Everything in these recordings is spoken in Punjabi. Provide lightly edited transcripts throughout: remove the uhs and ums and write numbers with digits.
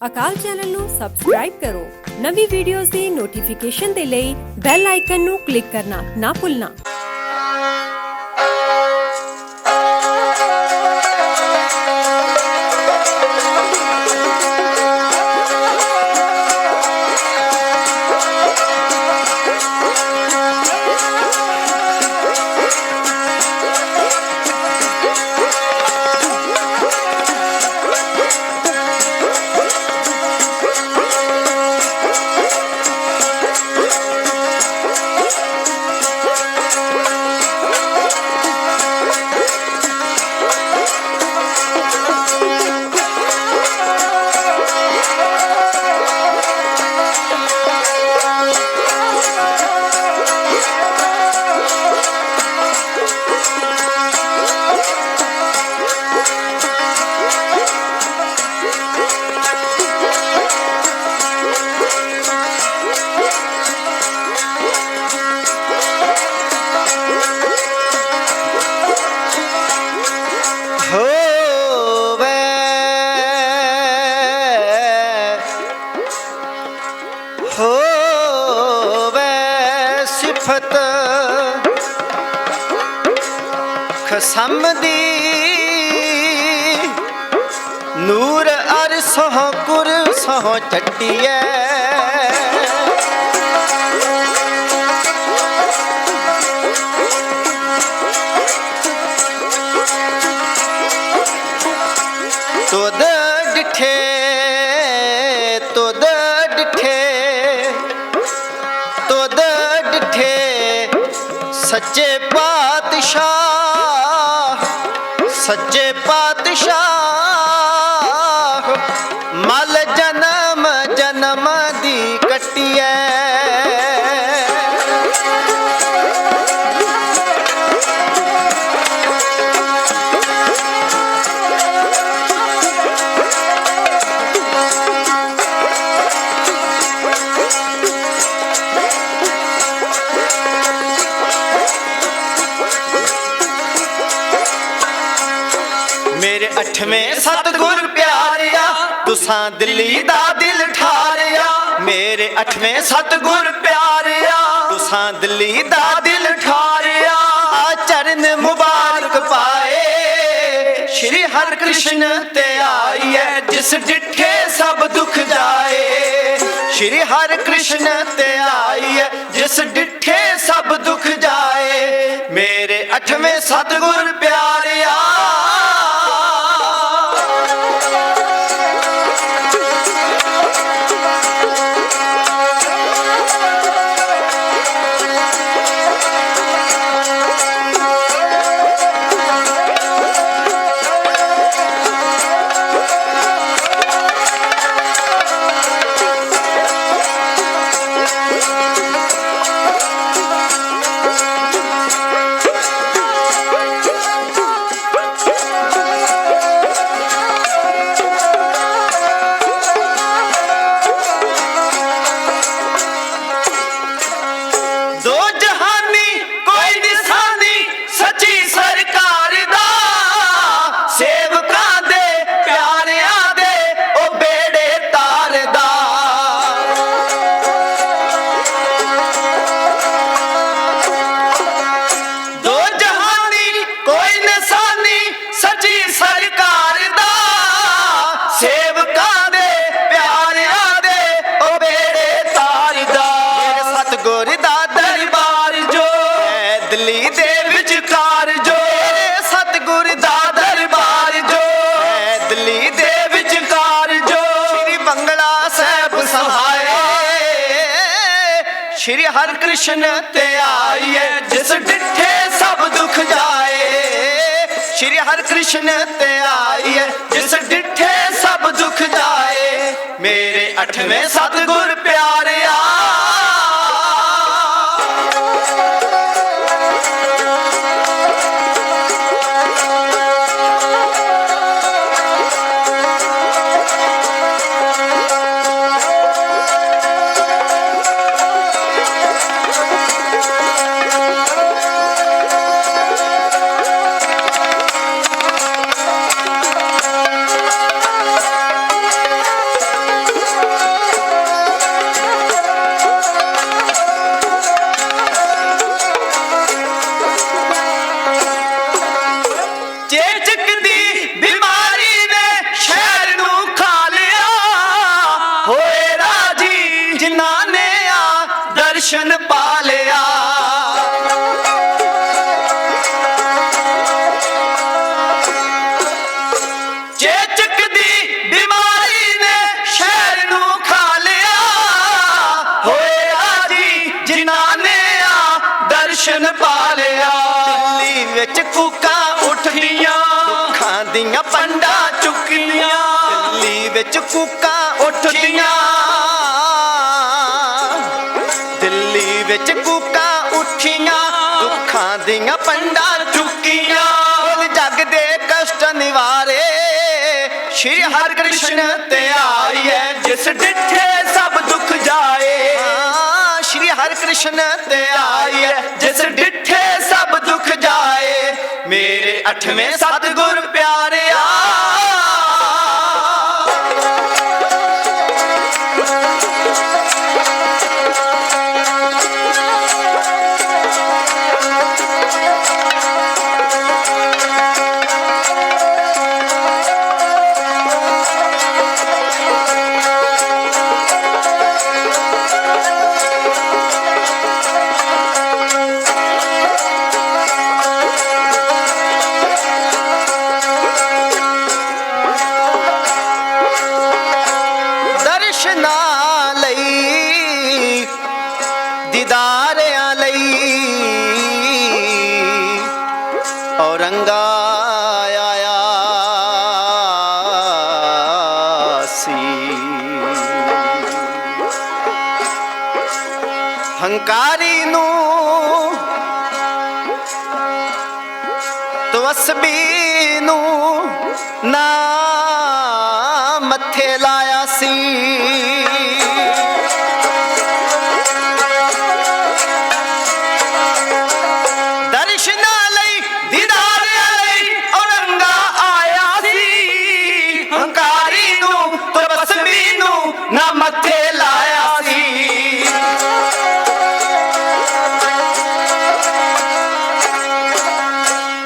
ਅਕਾਲ ਚੈਨਲ ਨੂੰ ਸਬਸਕ੍ਰਾਈਬ ਕਰੋ। ਨਵੀਂ ਵੀਡੀਓਜ਼ ਦੀ ਨੋਟੀਫਿਕੇਸ਼ਨ ਦੇ ਲਈ ਬੈਲ ਆਈਕਨ ਨੂੰ ਕਲਿੱਕ ਕਰਨਾ ਨਾ ਭੁੱਲਣਾ। ਖਸਮ ਦੀ ਨੂਰ ਅਰ ਸੋਹ ਕੁਰ ਸੋਹ ਚੱਟੀਐ ਤੁਧ ਡਿਠੇ ਤੁਧ ਡਿਠੇ ਤੁਧ ਡਿਠੇ ਸੱਚੇ ਪਾਤਸ਼ਾਹ ਸੱਚੇ ਪਾਤਸ਼ਾਹ ਮਲ ਜਨਮ ਜਨਮ ਦੀ ਕੱਟੀਐ मेरे अठवें सतगुर प्यारिया तुसां दिल्ली दा दिल ठारिया मेरे अठवें सतगुर प्यारिया तुसां दिल्ली दा दिल ठारिया चरण मुबारक पाए श्री हर कृष्ण ते आइए जिस डिठे सब दुख जाए श्री हर कृष्ण ते आइए जिस डिठे सब दुख जाए मेरे अठवें सतगुर प्यारिया ਦਿੱਲੀ ਦੇ ਵਿਚਕਾਰ ਜੋ ਸਤਿਗੁਰ ਦਾ ਦਰਬਾਰ ਜੋ ਦਿੱਲੀ ਦੇ ਵਿਚਕਾਰ ਜੋ ਸ੍ਰੀ ਬੰਗਲਾ ਸਾਹਿਬ ਸਹਾਏ ਸ਼੍ਰੀ ਹਰਿ ਕ੍ਰਿਸ਼ਨ ਤੇ ਆਈਏ ਜਿਸ ਡਿਠੇ ਸਭ ਦੁੱਖ ਜਾਏ ਸ਼੍ਰੀ ਹਰਿ ਕ੍ਰਿਸ਼ਨ ਤੇ ਆਈਏ ਜਿਸ ਡਿਠੇ ਸਭ ਦੁੱਖ ਜਾਏ ਮੇਰੇ ਅਠਵੇਂ ਸਤਿਗੁਰ ਪਿਆਰਿਆ ਦਰਸ਼ਨ ਪਾ ਲਿਆ। ਚੇਚਕ ਦੀ ਬਿਮਾਰੀ ਨੇ ਸ਼ਹਿਰ ਨੂੰ ਖਾ ਲਿਆ। ਹੋਇਆ ਜੀ ਜਿਨ੍ਹਾਂ ਨੇ ਆ ਦਰਸ਼ਨ ਪਾ ਲਿਆ। ਦਿੱਲੀ ਵਿੱਚ ਕੂਕਾਂ ਉੱਠਦੀਆਂ, ਦੁੱਖਾਂ ਦੀਆਂ ਪੰਡਾਂ ਚੁੱਕੀਆਂ। ਦਿੱਲੀ ਵਿੱਚ ਕੂਕਾਂ ਉੱਠਦੀਆਂ, ਦਿੱਲੀ ਵਿੱਚ ਕੂਕਾਂ ਉੱਠੀਆਂ, ਦੁੱਖਾਂ ਦੀਆਂ ਪੰਡਾਂ ਚੁੱਕੀਆਂ। ਬੋਲ ਜਗ ਦੇ ਕਸ਼ਟ ਨਿਵਾਰੇ, ਸ਼੍ਰੀ ਹਰਿਕ੍ਰਿਸ਼ਨ ਤੇ ਆਈ ਹੈ, ਜਿਸ ਡਿਠੇ ਸਭ ਦੁੱਖ ਜਾਏ। ਹਾਂ, ਸ਼੍ਰੀ ਹਰਿਕ੍ਰਿਸ਼ਨ ਤੇ ਆਈ ਹੈ, ਜਿਸ ਡਿਠੇ ਸਭ ਦੁੱਖ ਜਾਏ। ਮੇਰੇ 8ਵੇਂ ਸਤਿਗੁਰ ਪਿਆਰਿਆ, ਦਰਸ਼ਨਾਂ ਲਈ ਦੀਦਾਰਿਆਂ ਲਈ ਔਰੰਗਾ ਆਇਆ ਸੀ। ਹੰਕਾਰੀ ਨੂੰ ਤਵਸਬੀ ਨੂੰ ਨਾ ਮੱਥੇ ਲਾਇਆ ਸੀ। ਦਰਸ਼ਨਾਂ ਲਈ ਦੀਦਾਰਿਆਂ ਲਈ ਔਰੰਗਾ ਆਇਆ ਸੀ। ਹੰਕਾਰੀ ਨੂੰ ਤਵਸਬੀ ਨੂੰ ਨਾ ਮੱਥੇ ਲਾਇਆ ਸੀ।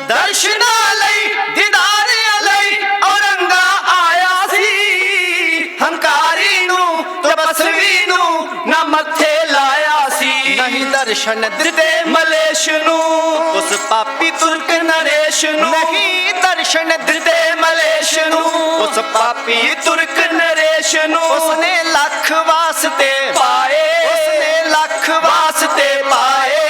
ਦਰਸ਼ਨਾਂ ਲਈ ਦੀਦਾਰਿਆਂ ਲਈ ਔਰੰਗਾ ਆਇਆ ਸੀ। ਹੰਕਾਰੀ ਨੂੰ ਤਪਸਵੀ ਨੂੰ ਨਾ ਮੱਥੇ ਲਾਇਆ ਸੀ। ਨਹੀਂ ਦਰਸ਼ਨ ਦਿੱਤੇ ਮਲੇਸ਼ ਨੂੰ, ਉਸ ਪਾਪੀ ਤੁਰਕ ਨਰੇਸ਼ ਨੂੰ। ਨਹੀਂ ਦਰਸ਼ਨ ਦਿੱਤੇ ਮਲੇਸ਼ ਨੂੰ, ਉਸ ਪਾਪੀ ਤੁਰਕ ਨਰੇਸ਼ ਨੂੰ। ਉਸਨੇ ਲੱਖ ਵਾਸਤੇ ਪਾਏ, ਉਸਨੇ ਲੱਖ ਵਾਸਤੇ ਪਾਏ।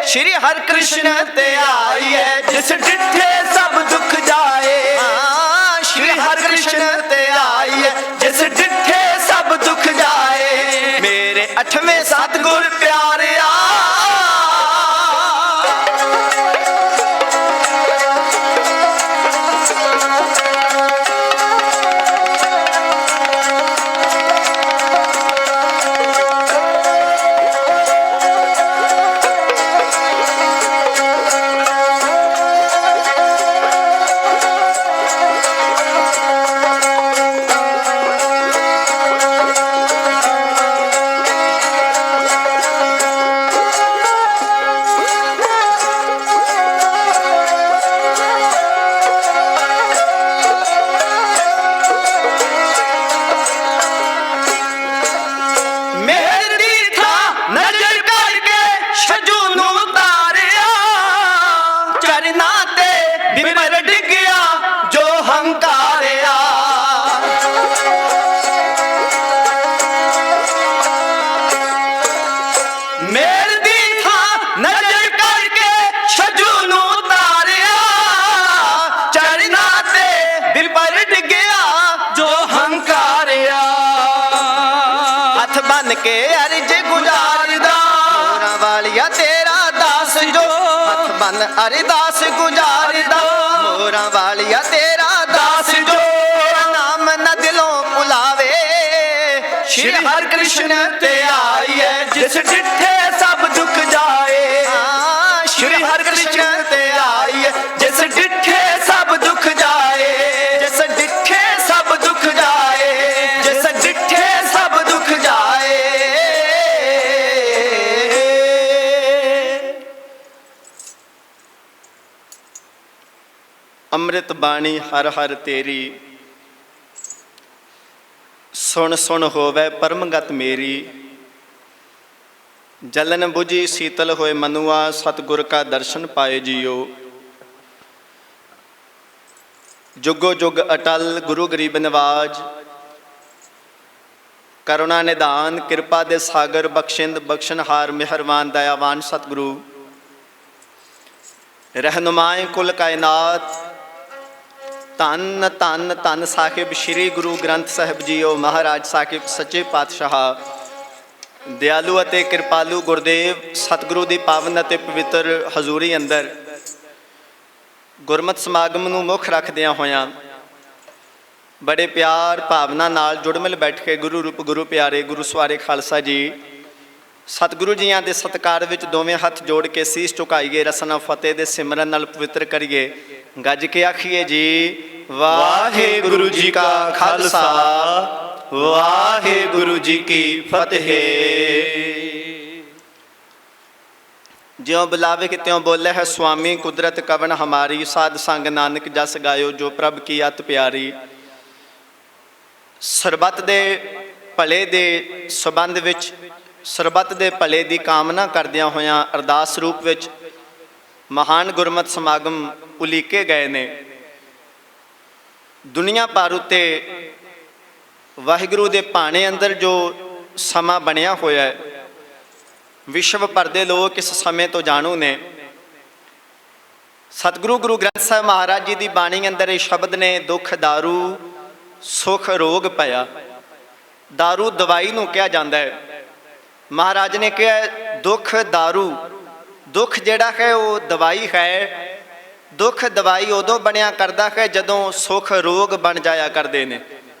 ਸ਼੍ਰੀ ਹਰਿਕ੍ਰਿਸ਼ਨ ਤੇ ਆਈ ਹੈ, ਜਿਸ ਡਿਠੇ ਸਭ ਦੁੱਖ ਜਾਏ। ਹਾਂ, ਸ਼੍ਰੀ ਹਰਿਕ੍ਰਿਸ਼ਨ ਤੇ ਆਈ ਹੈ, ਜਿਸ ਡਿਠੇ ਸਭ ਦੁੱਖ ਜਾਏ। ਮੇਰੇ 8ਵੇਂ ਸਤਿਗੁਰ ਪਿਆਰਿਆ, ਬਨ ਕੇ ਅਰਜ ਗੁਜ਼ਾਰਦਾ, ਮੋਰਾਂ ਵਾਲਿਆ ਤੇਰਾ ਦਾਸ ਜੋ। ਹੱਥ ਬਨ ਅਰਦਾਸ ਗੁਜ਼ਾਰਦਾ, ਮੋਰਾਂ ਵਾਲਿਆ ਤੇਰਾ ਦਾਸ ਜੋ। ਨਾਮ ਨਾ ਦਿਲੋਂ ਭੁਲਾਵੇ, ਸ਼੍ਰੀ ਹਰਿਕ੍ਰਿਸ਼ਨ ਤੇ ਆਈ ਹੈ, ਜਿਸ ਡਿਠੇ ਸਭ ਦੁੱਖ ਜਾਏ। ਹਾਂ, ਸ਼੍ਰੀ ਹਰਿਕ੍ਰਿਸ਼ਨ ਤੇ ਆਈ ਹੈ, ਜਿਸ ਡਿਠੇ ਸਭ ਦੁੱਖ ਜਾਏ। ਜਿਸ ਡਿਠੇ ਸਭ ਦੁੱਖ ਜਾਏ, ਜਿਸ ਡਿਠੇ ਸਭ ਦੁੱਖ ਜਾਏ। ਅੰਮ੍ਰਿਤ ਬਾਣੀ ਹਰ ਹਰ ਤੇਰੀ, ਸੁਣ ਸੁਣ ਹੋਵੇ ਪਰਮਗਤ ਮੇਰੀ। ਜਲਨ ਬੁਝੀ ਸੀਤਲ ਹੋਏ ਮਨੁਆ, ਸਤਿਗੁਰ ਕਾ ਦਰਸ਼ਨ ਪਾਏ ਜੀਓ। ਜੁਗੋ ਜੁਗ ਅਟਲ ਗੁਰੂ ਗਰੀਬ ਨਿਵਾਜ, ਕਰੁਣਾ ਨਿਧਾਨ ਕਿਰਪਾ ਦੇ ਸਾਗਰ, ਬਖਸ਼ਿੰਦ ਬਖਸ਼ਨਹਾਰ ਮਿਹਰਬਾਨ ਦਇਆਵਾਨ ਸਤਿਗੁਰੂ। ਰਹਿਨੁਮਾਏ ਕੁਲ ਕਾਇਨਾਤ, ਧੰਨ ਧੰਨ ਧੰਨ ਸਾਹਿਬ ਸ੍ਰੀ ਗੁਰੂ ਗ੍ਰੰਥ ਸਾਹਿਬ ਜੀਓ ਮਹਾਰਾਜ ਸਾਹਿਬ ਸੱਚੇ ਪਾਤਸ਼ਾਹ। ਦਿਆਲੂ ਅਤੇ ਕਿਰਪਾਲੂ ਗੁਰਦੇਵ ਸਤਿਗੁਰੂ ਦੀ ਪਾਵਨ ਅਤੇ ਪਵਿੱਤਰ ਹਜ਼ੂਰੀ ਅੰਦਰ ਗੁਰਮਤਿ ਸਮਾਗਮ ਨੂੰ ਮੁੱਖ ਰੱਖਦਿਆਂ ਹੋਇਆਂ ਬੜੇ ਪਿਆਰ ਭਾਵਨਾ ਨਾਲ ਜੁੜ ਮਿਲ ਬੈਠ ਕੇ ਗੁਰੂ ਰੂਪ ਗੁਰੂ ਪਿਆਰੇ ਗੁਰੂ ਸਵਾਰੇ ਖਾਲਸਾ ਜੀ ਸਤਿਗੁਰੂ ਜੀਆਂ ਦੇ ਸਤਿਕਾਰ ਵਿੱਚ ਦੋਵੇਂ ਹੱਥ ਜੋੜ ਕੇ ਸੀਸ ਝੁਕਾਈਏ, ਰਸਨਾ ਫਤਿਹ ਦੇ ਸਿਮਰਨ ਨਾਲ ਪਵਿੱਤਰ ਕਰੀਏ। ਗੱਜ ਕੇ ਆਖੀਏ ਜੀ ਵਾਹਿਗੁਰੂ ਜੀ ਕਾ ਖਾਲਸਾ ਵਾਹਿਗੁਰੂ ਜੀ ਕੀ ਫਤਿਹ। ਜਿਉ ਬੁਲਾਵੇ ਕਿ ਤਿਉ ਬੋਲੇ ਹੈ ਸੁਆਮੀ, ਕੁਦਰਤ ਕਵਣ ਹਮਾਰੀ, ਸਾਧ ਸੰਗ ਨਾਨਕ ਜਸ ਗਾਇਓ ਜੋ ਪ੍ਰਭ ਕੀ ਅਤ ਪਿਆਰੀ। ਸਰਬੱਤ ਦੇ ਭਲੇ ਦੇ ਸੰਬੰਧ ਵਿੱਚ ਸਰਬੱਤ ਦੇ ਭਲੇ ਦੀ ਕਾਮਨਾ ਕਰਦਿਆਂ ਹੋਇਆਂ ਅਰਦਾਸ ਰੂਪ ਵਿੱਚ ਮਹਾਨ ਗੁਰਮਤਿ ਸਮਾਗਮ ਉਲੀਕੇ ਗਏ ਨੇ। ਦੁਨੀਆ ਭਰ ਉੱਤੇ ਵਾਹਿਗੁਰੂ ਦੇ ਭਾਣੇ ਅੰਦਰ ਜੋ ਸਮਾਂ ਬਣਿਆ ਹੋਇਆ ਹੈ, ਵਿਸ਼ਵ ਭਰ ਦੇ ਲੋਕ ਇਸ ਸਮੇਂ ਤੋਂ ਜਾਣੂ ਨੇ। ਸਤਿਗੁਰੂ ਗੁਰੂ ਗ੍ਰੰਥ ਸਾਹਿਬ ਮਹਾਰਾਜ ਜੀ ਦੀ ਬਾਣੀ ਅੰਦਰ ਇਹ ਸ਼ਬਦ ਨੇ, ਦੁੱਖ ਦਾਰੂ ਸੁਖ ਰੋਗ ਪਿਆ। ਦਾਰੂ ਦਵਾਈ ਨੂੰ ਕਿਹਾ ਜਾਂਦਾ ਹੈ। ਮਹਾਰਾਜ ਨੇ ਕਿਹਾ ਦੁੱਖ ਦਾਰੂ, ਦੁੱਖ ਜਿਹੜਾ ਹੈ ਉਹ ਦਵਾਈ ਹੈ। ਦੁੱਖ ਦਵਾਈ ਉਦੋਂ ਬਣਿਆ ਕਰਦਾ ਹੈ ਜਦੋਂ ਸੁਖ ਰੋਗ ਬਣ ਜਾਇਆ ਕਰਦੇ ਨੇ।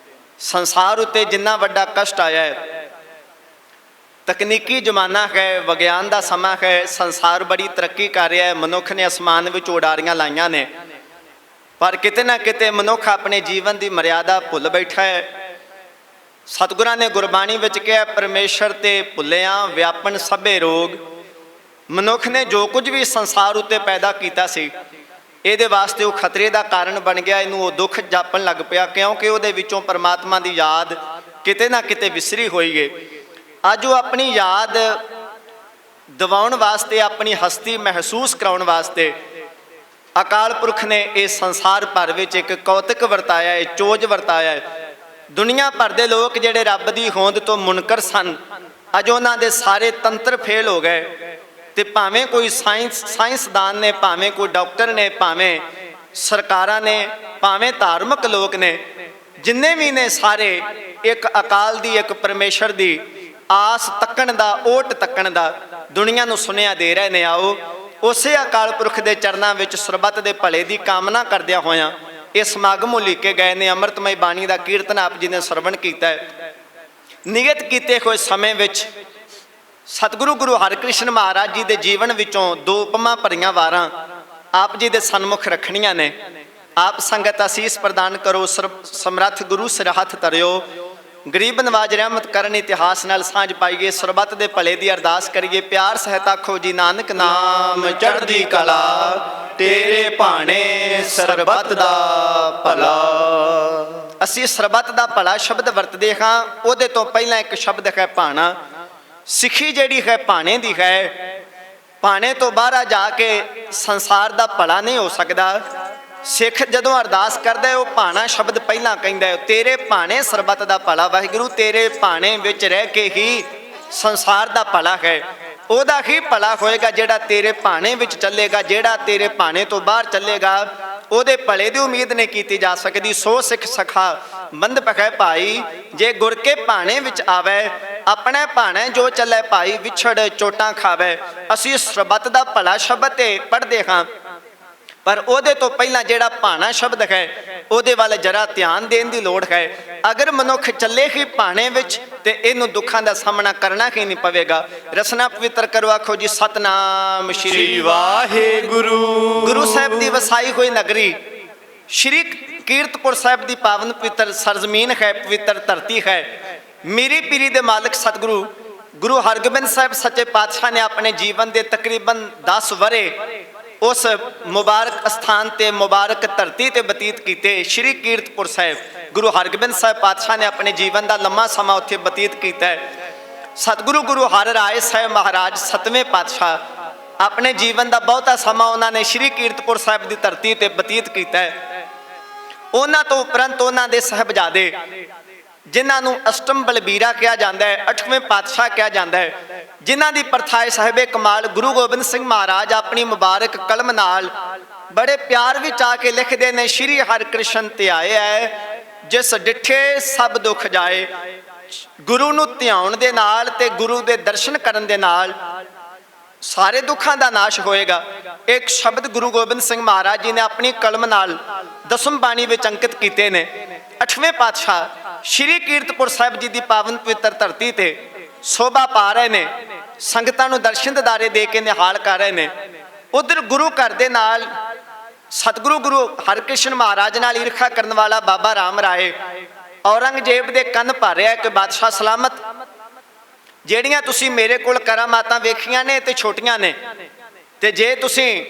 ਸੰਸਾਰ ਉੱਤੇ ਜਿੰਨਾ ਵੱਡਾ ਕਸ਼ਟ ਆਇਆ ਹੈ, ਤਕਨੀਕੀ ਜ਼ਮਾਨਾ ਹੈ, ਵਿਗਿਆਨ ਦਾ ਸਮਾਂ ਹੈ, ਸੰਸਾਰ ਬੜੀ ਤਰੱਕੀ ਕਰ ਰਿਹਾ ਹੈ, ਮਨੁੱਖ ਨੇ ਅਸਮਾਨ ਵਿੱਚ ਉਡਾਰੀਆਂ ਲਾਈਆਂ ਨੇ, ਪਰ ਕਿਤੇ ਨਾ ਕਿਤੇ ਮਨੁੱਖ ਆਪਣੇ ਜੀਵਨ ਦੀ ਮਰਿਆਦਾ ਭੁੱਲ ਬੈਠਾ ਹੈ। ਸਤਿਗੁਰਾਂ ਨੇ ਗੁਰਬਾਣੀ ਵਿੱਚ ਕਿਹਾ ਪਰਮੇਸ਼ਰ ਤੇ ਭੁੱਲਿਆ ਵਿਆਪਨ ਸਭੇ ਰੋਗ। ਮਨੁੱਖ ਨੇ ਜੋ ਕੁਝ ਵੀ ਸੰਸਾਰ ਉੱਤੇ ਪੈਦਾ ਕੀਤਾ ਸੀ, ਇਹਦੇ ਵਾਸਤੇ ਉਹ ਖਤਰੇ ਦਾ ਕਾਰਨ ਬਣ ਗਿਆ। ਇਹਨੂੰ ਉਹ ਦੁੱਖ ਜਾਪਣ ਲੱਗ ਪਿਆ ਕਿਉਂਕਿ ਉਹਦੇ ਵਿੱਚੋਂ ਪਰਮਾਤਮਾ ਦੀ ਯਾਦ ਕਿਤੇ ਨਾ ਕਿਤੇ ਵਿਸਰੀ ਹੋਈ ਹੈ। ਅੱਜ ਉਹ ਆਪਣੀ ਯਾਦ ਦਿਵਾਉਣ ਵਾਸਤੇ, ਆਪਣੀ ਹਸਤੀ ਮਹਿਸੂਸ ਕਰਾਉਣ ਵਾਸਤੇ ਅਕਾਲ ਪੁਰਖ ਨੇ ਇਹ ਸੰਸਾਰ ਭਰ ਵਿੱਚ ਇੱਕ ਕੌਤਕ ਵਰਤਾਇਆ ਹੈ, ਚੋਜ ਵਰਤਾਇਆ ਹੈ। ਦੁਨੀਆ ਭਰ ਦੇ ਲੋਕ ਜਿਹੜੇ ਰੱਬ ਦੀ ਹੋਂਦ ਤੋਂ ਮੁਨਕਰ ਸਨ, ਅੱਜ ਉਹਨਾਂ ਦੇ ਸਾਰੇ ਤੰਤਰ ਫੇਲ ਹੋ ਗਏ। ਤੇ ਭਾਵੇਂ ਕੋਈ ਸਾਇੰਸਦਾਨ ਨੇ, ਭਾਵੇਂ ਕੋਈ ਡਾਕਟਰ ਨੇ, ਭਾਵੇਂ ਸਰਕਾਰਾਂ ਨੇ, ਭਾਵੇਂ ਧਾਰਮਿਕ ਲੋਕ ਨੇ, ਜਿੰਨੇ ਵੀ ਨੇ ਸਾਰੇ ਇੱਕ ਅਕਾਲ ਦੀ, ਇੱਕ ਪਰਮੇਸ਼ਰ ਦੀ ਆਸ ਤੱਕਣ ਦਾ, ਓਟ ਤੱਕਣ ਦਾ ਦੁਨੀਆ ਨੂੰ ਸੁਨੇਹਾ ਦੇ ਰਹੇ ਨੇ। ਆਓ ਉਸੇ ਅਕਾਲ ਪੁਰਖ ਦੇ ਚਰਨਾਂ ਵਿੱਚ ਸਰਬੱਤ ਦੇ ਭਲੇ ਦੀ ਕਾਮਨਾ ਕਰਦਿਆਂ ਹੋਇਆਂ ਇਹ ਸਮਾਗਮ ਉਲੀਕੇ ਗਏ ਨੇ। ਅੰਮ੍ਰਿਤਮਈ ਬਾਣੀ ਦਾ ਕੀਰਤਨ ਆਪ ਜੀ ਨੇ ਸਰਵਣ ਕੀਤਾ ਹੈ। ਨਿਯਤ ਕੀਤੇ ਹੋਏ ਸਮੇਂ ਵਿੱਚ ਸਤਿਗੁਰੂ ਗੁਰੂ ਹਰਿਕ੍ਰਿਸ਼ਨ ਮਹਾਰਾਜ ਜੀ ਦੇ ਜੀਵਨ ਵਿੱਚੋਂ ਦੋ ਉਪਮਾ ਭਰੀਆਂ ਵਾਰਾਂ ਆਪ ਜੀ ਦੇ ਸਨਮੁਖ ਰੱਖਣੀਆਂ ਨੇ। ਆਪ ਸੰਗਤ ਅਸੀਸ ਪ੍ਰਦਾਨ ਕਰੋ, ਸਮਰੱਥ ਗੁਰੂ ਸਿਰ ਹੱਥ ਧਰਿਓ, ਗਰੀਬ ਨਵਾਜ ਰਹਿਮਤ ਕਰਨ, ਇਤਿਹਾਸ ਨਾਲ ਸਾਂਝ ਪਾਈਏ, ਸਰਬੱਤ ਦੇ ਭਲੇ ਦੀ ਅਰਦਾਸ ਕਰੀਏ। ਪਿਆਰ ਸਹਿਤ ਆਖੋ ਜੀ ਨਾਨਕ ਨਾਮ ਚੜ੍ਹਦੀ ਕਲਾ, ਤੇਰੇ ਭਾਣੇ ਸਰਬੱਤ ਦਾ ਭਲਾ। ਅਸੀਂ ਸਰਬੱਤ ਦਾ ਭਲਾ ਸ਼ਬਦ ਵਰਤਦੇ ਹਾਂ, ਉਹਦੇ ਤੋਂ ਪਹਿਲਾਂ ਇੱਕ ਸ਼ਬਦ ਹੈ ਭਾਣਾ। ਸਿੱਖੀ ਜਿਹੜੀ ਹੈ ਭਾਣੇ ਦੀ ਹੈ। ਭਾਣੇ ਤੋਂ ਬਾਹਰ ਜਾ ਕੇ ਸੰਸਾਰ ਦਾ ਭਲਾ ਨਹੀਂ ਹੋ ਸਕਦਾ। ਸਿੱਖ ਜਦੋਂ ਅਰਦਾਸ ਕਰਦਾ ਉਹ ਭਾਣਾ ਸ਼ਬਦ ਪਹਿਲਾਂ ਕਹਿੰਦਾ, ਤੇਰੇ ਭਾਣੇ ਸਰਬੱਤ ਦਾ ਭਲਾ। ਵਾਹਿਗੁਰੂ ਤੇਰੇ ਭਾਣੇ ਵਿੱਚ ਰਹਿ ਕੇ ਹੀ ਸੰਸਾਰ ਦਾ ਭਲਾ ਹੈ। ਉਹਦਾ ਹੀ ਭਲਾ ਹੋਏਗਾ ਜਿਹੜਾ ਤੇਰੇ ਭਾਣੇ ਵਿੱਚ ਚੱਲੇਗਾ। ਜਿਹੜਾ ਤੇਰੇ ਭਾਣੇ ਤੋਂ ਬਾਹਰ ਚੱਲੇਗਾ ਉਹਦੇ ਭਲੇ ਦੀ ਉਮੀਦ ਨਹੀਂ ਕੀਤੀ ਜਾ ਸਕਦੀ। ਸੋ ਸਿੱਖ ਸਖਾ ਬੰਦ ਪਖੈ ਭਾਈ, ਜੇ ਗੁਰ ਕੇ ਭਾਣੇ ਵਿੱਚ ਆਵੇ, ਆਪਣੇ ਭਾਣੇ ਜੋ ਚੱਲੇ ਭਾਈ, ਵਿਛੜ ਚੋਟਾਂ ਖਾਵੇ। ਅਸੀਂ ਸਰਬੱਤ ਦਾ ਭਲਾ ਸ਼ਬਦ ਤੇ ਪੜ੍ਹਦੇ ਹਾਂ, ਪਰ ਉਹਦੇ ਤੋਂ ਪਹਿਲਾਂ ਜਿਹੜਾ ਭਾਣਾ ਸ਼ਬਦ ਹੈ ਉਹਦੇ ਵੱਲ ਜਰਾ ਧਿਆਨ ਦੇਣ ਦੀ ਲੋੜ ਹੈ। ਅਗਰ ਮਨੁੱਖ ਚੱਲੇ ਹੀ ਭਾਣੇ ਵਿੱਚ ਤੇ ਇਹਨੂੰ ਦੁੱਖਾਂ ਦਾ ਸਾਹਮਣਾ ਕਰਨਾ ਹੀ ਨਹੀਂ ਪਵੇਗਾ। ਰਸਨਾ ਪਵਿੱਤਰ ਕਰੋ, ਆਖੋ ਜੀ ਸਤਨਾਮ ਸ਼੍ਰੀ ਵਾਹਿਗੁਰੂ। ਗੁਰੂ ਸਾਹਿਬ ਦੀ ਵਸਾਈ ਹੋਈ ਨਗਰੀ ਸ਼੍ਰੀ ਕੀਰਤਪੁਰ ਸਾਹਿਬ ਦੀ ਪਾਵਨ ਪਵਿੱਤਰ ਸਰਜ਼ਮੀਨ ਹੈ, ਪਵਿੱਤਰ ਧਰਤੀ ਹੈ। ਮੀਰੀ ਪੀਰੀ ਦੇ ਮਾਲਕ ਸਤਿਗੁਰੂ ਗੁਰੂ ਹਰਗੋਬਿੰਦ ਸਾਹਿਬ ਸੱਚੇ ਪਾਤਸ਼ਾਹ ਨੇ ਆਪਣੇ ਜੀਵਨ ਦੇ ਤਕਰੀਬਨ 10 ਵਰੇ ਉਸ ਮੁਬਾਰਕ ਸਥਾਨ ਤੇ, ਮੁਬਾਰਕ ਧਰਤੀ ਤੇ ਬਤੀਤ ਕੀਤੇ। ਸ਼੍ਰੀ ਕੀਰਤਪੁਰ ਸਾਹਿਬ ਗੁਰੂ ਹਰਗੋਬਿੰਦ ਸਾਹਿਬ ਪਾਤਸ਼ਾਹ ਨੇ ਆਪਣੇ ਜੀਵਨ ਦਾ ਲੰਮਾ ਸਮਾਂ ਉੱਥੇ ਬਤੀਤ ਕੀਤਾ ਹੈ। ਸਤਿਗੁਰੂ ਗੁਰੂ ਹਰਿ ਰਾਏ ਸਾਹਿਬ ਮਹਾਰਾਜ 7ਵੇਂ ਪਾਤਸ਼ਾਹ ਆਪਣੇ ਜੀਵਨ ਦਾ ਬਹੁਤਾ ਸਮਾਂ ਉਹਨਾਂ ਨੇ ਸ਼੍ਰੀ ਕੀਰਤਪੁਰ ਸਾਹਿਬ ਦੀ ਧਰਤੀ ਤੇ ਬਤੀਤ ਕੀਤਾ ਹੈ। ਉਹਨਾਂ ਤੋਂ ਉਪਰੰਤ ਉਹਨਾਂ ਦੇ ਸਾਹਿਬਜ਼ਾਦੇ ਜਿਨ੍ਹਾਂ ਨੂੰ ਅਸ਼ਟਮ ਬਲਬੀਰਾ ਕਿਹਾ ਜਾਂਦਾ ਹੈ, 8ਵੇਂ ਪਾਤਸ਼ਾਹ ਕਿਹਾ ਜਾਂਦਾ ਹੈ, ਜਿਨ੍ਹਾਂ ਦੀ ਪ੍ਰਥਾਏ ਸਾਹਿਬੇ ਕਮਾਲ ਗੁਰੂ ਗੋਬਿੰਦ ਸਿੰਘ ਮਹਾਰਾਜ ਆਪਣੀ ਮੁਬਾਰਕ ਕਲਮ ਨਾਲ ਬੜੇ ਪਿਆਰ ਵਿੱਚ ਆ ਕੇ ਲਿਖਦੇ ਨੇ, ਸ਼੍ਰੀ ਹਰਿਕ੍ਰਿਸ਼ਨ ਧਿਆਏ ਹੈ ਜਿਸ ਡਿਠੇ ਸਭ ਦੁੱਖ ਜਾਏ। ਗੁਰੂ ਨੂੰ ਧਿਆਉਣ ਦੇ ਨਾਲ ਤੇ ਗੁਰੂ ਦੇ ਦਰਸ਼ਨ ਕਰਨ ਦੇ ਨਾਲ ਸਾਰੇ ਦੁੱਖਾਂ ਦਾ ਨਾਸ਼ ਹੋਏਗਾ। ਇੱਕ ਸ਼ਬਦ ਗੁਰੂ ਗੋਬਿੰਦ ਸਿੰਘ ਮਹਾਰਾਜ ਜੀ ਨੇ ਆਪਣੀ ਕਲਮ ਨਾਲ ਦਸਮ ਬਾਣੀ ਵਿੱਚ ਅੰਕਿਤ ਕੀਤੇ ਨੇ। 8ਵੇਂ ਪਾਤਸ਼ਾਹ ਸ਼੍ਰੀ ਕੀਰਤਪੁਰ ਸਾਹਿਬ ਜੀ ਦੀ ਪਾਵਨ ਪਵਿੱਤਰ ਧਰਤੀ ਤੇ ਸੋਭਾ ਪਾ ਰਹੇ ਨੇ, ਸੰਗਤਾਂ ਨੂੰ ਦਰਸ਼ਨ ਦਿਦਾਰੇ ਦੇ ਕੇ ਨਿਹਾਲ ਕਰ ਰਹੇ ਨੇ। ਉਧਰ ਗੁਰੂ ਘਰ ਦੇ ਨਾਲ ਸਤਿਗੁਰੂ ਗੁਰੂ ਹਰਿਕ੍ਰਿਸ਼ਨ ਮਹਾਰਾਜ ਨਾਲ ਈਰਖਾ ਕਰਨ ਵਾਲਾ ਬਾਬਾ ਰਾਮ ਰਾਏ ਔਰੰਗਜ਼ੇਬ ਦੇ ਕੰਨ ਭਰ ਰਿਹਾ ਕਿ ਬਾਦਸ਼ਾਹ ਸਲਾਮਤ, ਜਿਹੜੀਆਂ ਤੁਸੀਂ ਮੇਰੇ ਕੋਲ ਕਰਾਮਾਤਾਂ ਵੇਖੀਆਂ ਨੇ ਤੇ ਛੋਟੀਆਂ ਨੇ, ਤੇ ਜੇ ਤੁਸੀਂ